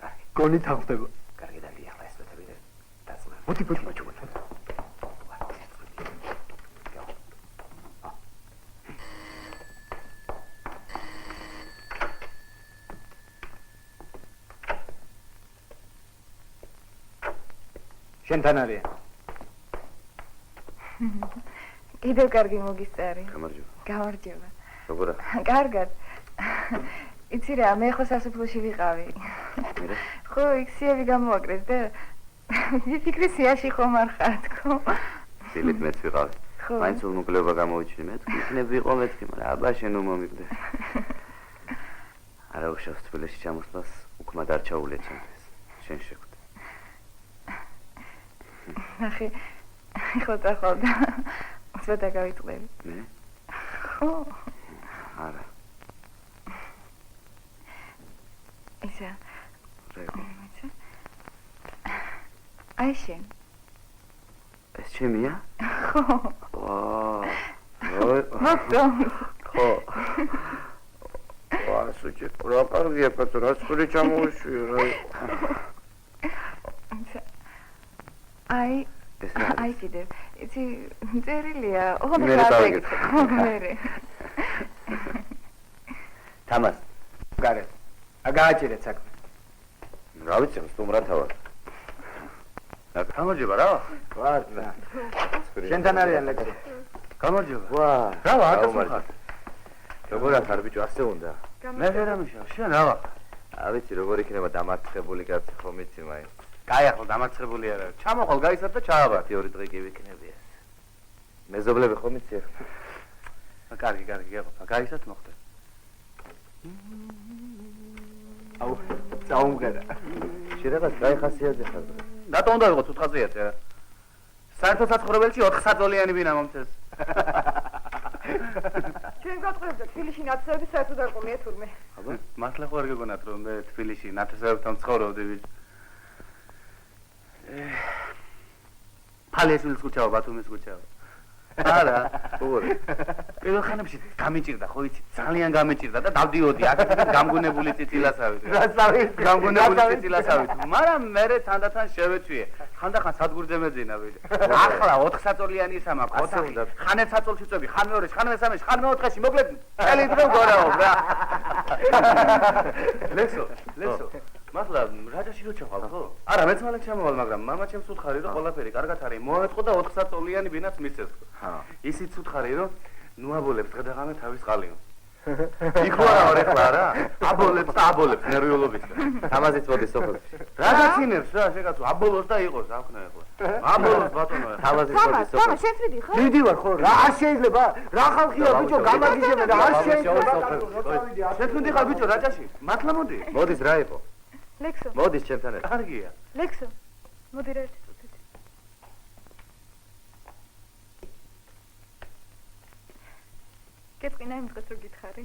კარგი. გონი თახდება. კარგი დალი ახლა ეს ვეთები და დაწმა. მოდი მოდი. შენთან არის. კიდევ კარგი მოგისწარი. გამარჯობა. გამარჯობა. როგორ ახლა? კარგად. იცი რა, მე ხო სასოფლოში ვიყავი. მერე? ხო, იქ სიები გამოაკრეს და ვიფიქრე სიაში ხომ არ ხარ თქო. დილით მეც ვიყავი. ხო. მაინც უმოკლეობა გამოვიჩინე მე. იქნებ ვიყო მეთქი, მაგრამ აბა შენ უმომიგდე. არა უშავს თბილისში ჩამოსვლას უკმად არ ჩაულე ჩემთვის. შენ შეხვდე. ნახე, ხო წახვალ და ცოტა გავიწყდები. მე? ხო. არა. ისა. რა იყო? აი შენ. ეს ჩემია? ხო. მოგდო. ხო. სუჭი, რა კარგია კაცო, რა სწორი ჩამოვიშვი რა. აი, ეს რა არის? აი კიდევ. იცი, წერილია, ოღონდ მერე დავიკითხე. მერე. თამას. გარეთ. აგააჭირეთ საქმე. რა ვიცი, სტუმრათა ვარ. გამარჯობა რა. ვარ და. შენთან არიან ლექსო. გამარჯობა. ვა. რა ვარ, გასულხარ. როგორ ახარ ბიჭო, ასე უნდა. მე ვერ ამიშავ, შენ რა ვარ? ავიცი, როგორ იქნება დამარცხებული კაცი ხომ იცი მაინც. კაი, ახლა დამარცხებული არა. ჩამოყოლ, გაისად და ჩააბარ. ორი დღე კი ვიქნები ეს. მეზობლები ხომ იცი ახლა. კარგი, გეყოფა. გაისად მოხდა. აუ, წაუმღერა. შეიძლება გაიხასიათე ხარ. რატომ უნდა ვიყო ცუთხაზეა წერა? საერთო საცხოვრებელში 4 საძოლიანი ბინა მომწეს. ჩვენ გატყრებდა თბილისში ნათესავების საერთოდ არ ყოლია თურმე. აბა, მართლა ხო არ გეგონათ რომ მე თბილისში ნათესავებთან ცხოვრობდი ბიჭო. ფალესვილის ქუჩაო, ბათუმის ქუჩაო. არა, ოღონდ. პირველ ხანებში გამიჭირდა, ხო იცი, ძალიან გამიჭირდა და დავდიოდი აქ გამგონებული წიწილასავით. გამგონებული წიწილასავით. მაგრამ მე თანდათან შევეცვიე. ხანდახან სადგურზე მეძინა ბიჭო. ახლა 4 საწოლიანი ისა მაქვს, 4 უნდა. ხან ერთ საწოლში წვევი, ხან მეორეში, ხან მესამეში, ხან მეოთხეში, მოკლედ წელი დრო გორაობ რა. ლექსო. მართლა რაჯაში რო ჩავალ ხო? არა, მეც მალე ჩამოვალ, მაგრამ მამა ჩემს უთხარი რომ ყველაფერი კარგად არის. მოეწყო და 4 საწოლიანი ბინაც მისცეს. ისიც უთხარი რომ ნუ აბოლებს დღე-დღე თავის ყალიო. იქ ვარა ახლა რა? აბოლებს ნერვიულობისგან. თამაზიც მოდის სოფელში. რა გაცინებს რა შეგაცო აბოლოს და იყოს აქვნა ახლა. აბოლოს ბატონო. თამაზიც მოდის თამა, სოფელში. შენ ვიდი ხო? მიდივარ ხო? რა არ შეიძლება? რა ხალხია ბიჭო, გამაგიჟებენ რა არ შეიძლება? შენ მიდიხარ ბიჭო რაჭაში? მართლა მოდი. მოდის რა იყო? ლექსო, მოდის ჩემთან ერთად. კარგია. ლექსო. მოდი რა ერთი წუთით. გეტყვინა იმ დღეს რო გითხარი?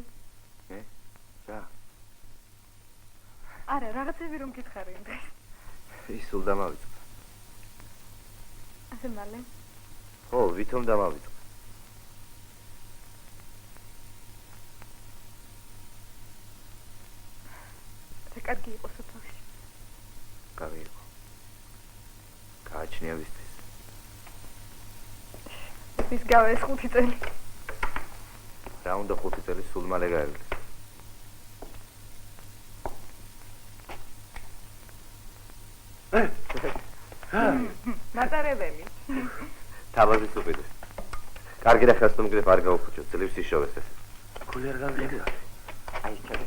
რა? არა, რაღაცები რომ გითხარი იმ დღეს. ის სულ დამავიწყე. ასე მალე. ხო, ვითომ დამავიწყე. და კარგი იყო სოფელში. კარგი იყო. გააჩნია ვისთვის. ის გავა ეს 5 წელი. რა უნდა 5 წელი სულ მალე გაივლის. მატარებელი. თამაზის უყიდეს. კარგი და ხელსტუმგრებ არ გაუფუჭო, ძლივს იშოვეს ეს. გული არ გამიგდა. აი ჩადე.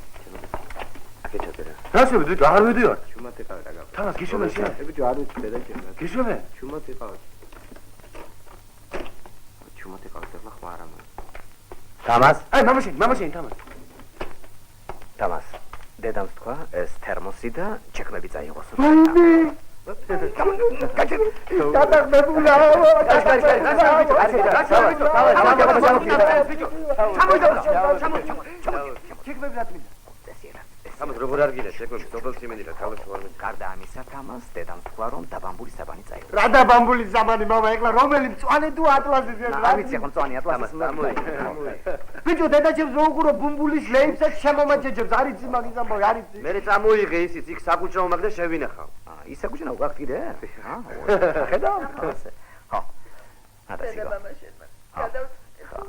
აკე ჩადე. რასები ბიჭო არ ვიდიოთ. ჩუმად იყავი რა გაქვს. თანას გიშომე შენ. ბიჭო არ ვიცი და ჩემს. გიშომე? ჩუმად იყავი. ჩუმად იყავი და ხმა არა მაგ. თამას, აი მამაშენ თამას. თამას. დედამს თქვა ეს თერმოსი და ჩექმები წაიღოს. ვაიმე! გადაღმებულა! ჩექმები რა თქმა თამას როგორ არ გინდა შეკვები სოფელ სიმინდირა თავის ვარ მე. გარდა ამისა, თამას დედამს თქვა რომ დაბამბული საბანი წაიღოს. რა და ბამბული ზამანი მამა ეხლა რომელი მწვანე თუ ატლასის არ ვიცი ახლა მწვანე ატლასის ბიჭო დედაჩემს რო უყურო ბუმბულის ლეიბსაც შემომაჩეჩებს არ იცი მაგის ამბავი არ იცი მე წამოიღე ისიც იქ საკუჭო მაგ და შევინახავ. ის საკუჭო გაქვთ კიდე? ხედავ? ხო. ატა სიგა.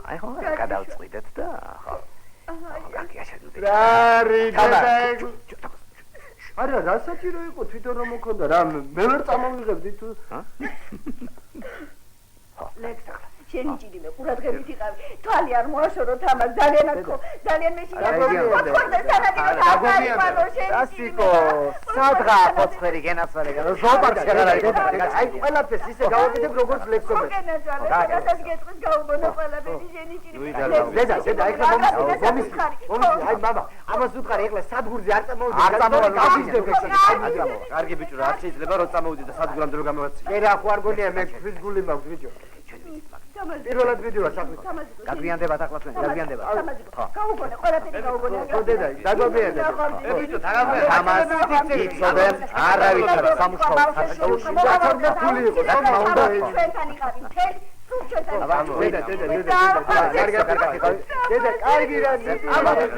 აი ხო გადავწყვიდეთ და ხო. გაკია შეგვიძლია. რა რიგა არა რა საჭირო იყო თვითონ რომ მოხდა რა მე ვერ წამოვიღებდი თუ ლექსო შენი ჭირი მე ყურადღებით იყავი თვალი არ მოაშორო თამას ძალიან აქო ძალიან მეშინია ასიკო სადღა ხოცხერი გენაცვალე გა ზოპარკი აღარ არის აი ყველაფერს ისე გავაკეთებ როგორც ლექსომე რასაც გეტყვის გაუბონა ყველაფერი შენი ჭირი ზედა ეხლა მომის აი მამა ამას უთხარი ეხლა სადგურზე არ წამოვიდი კარგი ბიჭო რა შეიძლება რომ წამოვიდი და სადგურამდე რომ გამოვაცი. მე რა ხო არ გონია მე ქვის გული მაქვს ბიჭო პირველად ვიდეო საქმე გაგვიანდებათ ახლა თქვენ გაგვიანდებათ გაუბონა ყველაფერი გაუბონა ხო დედა დაგვიანდება ბიჭო თამას იცოდენ არავის არა სამუშაო და ფული იყო რა თქმა უნდა ჩვენთან იყავი მთელი დედა კარგი რა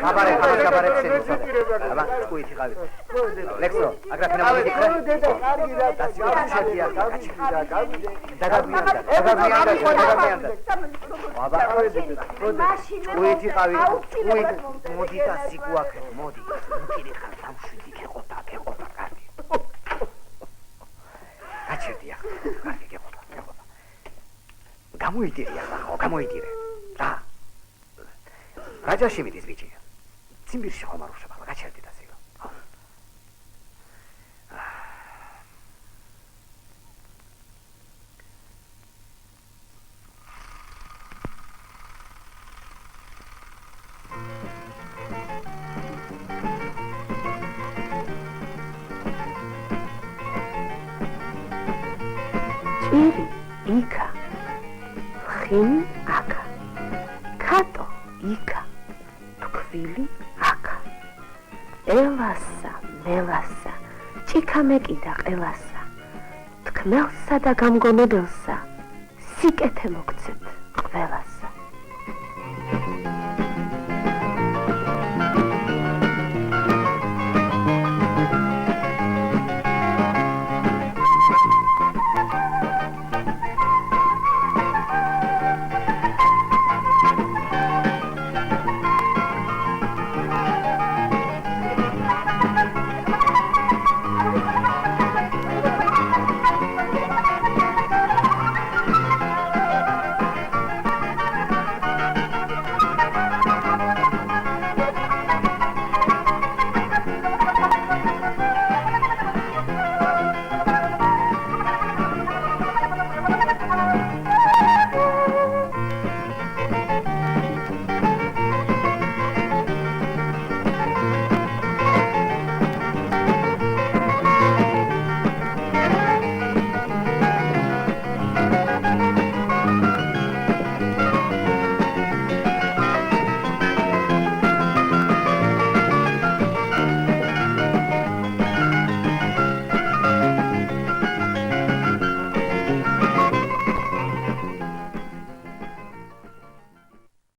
გაბარე აბა კუითი ყავი ლექსო აგრაფინა მოდიქრე დედა კარგი რა დაცია გავიდე დაგაგვიანდა აბა კუითი ყავი მოდი და სიგუაქე მოდი მოკირი ხარ დამშვიდი ქეყოთა კარგი გაჩერდი ახლა კარგი ქეყოთა გამოიდირე ახლა ხო გამოიდირე რა რაჯაში მიდის ბიჭი ციმბირში ხომ არ უშავ ახლა გაჩერდი და სიგა ჭირი იქა ხინი აკა კატო იქა თქვილი აკა ელასა მელასა ჭიქამეკიდა ყელასა თქმელსა და გამგონებელსა სიკეთე მოგცეთ ყველას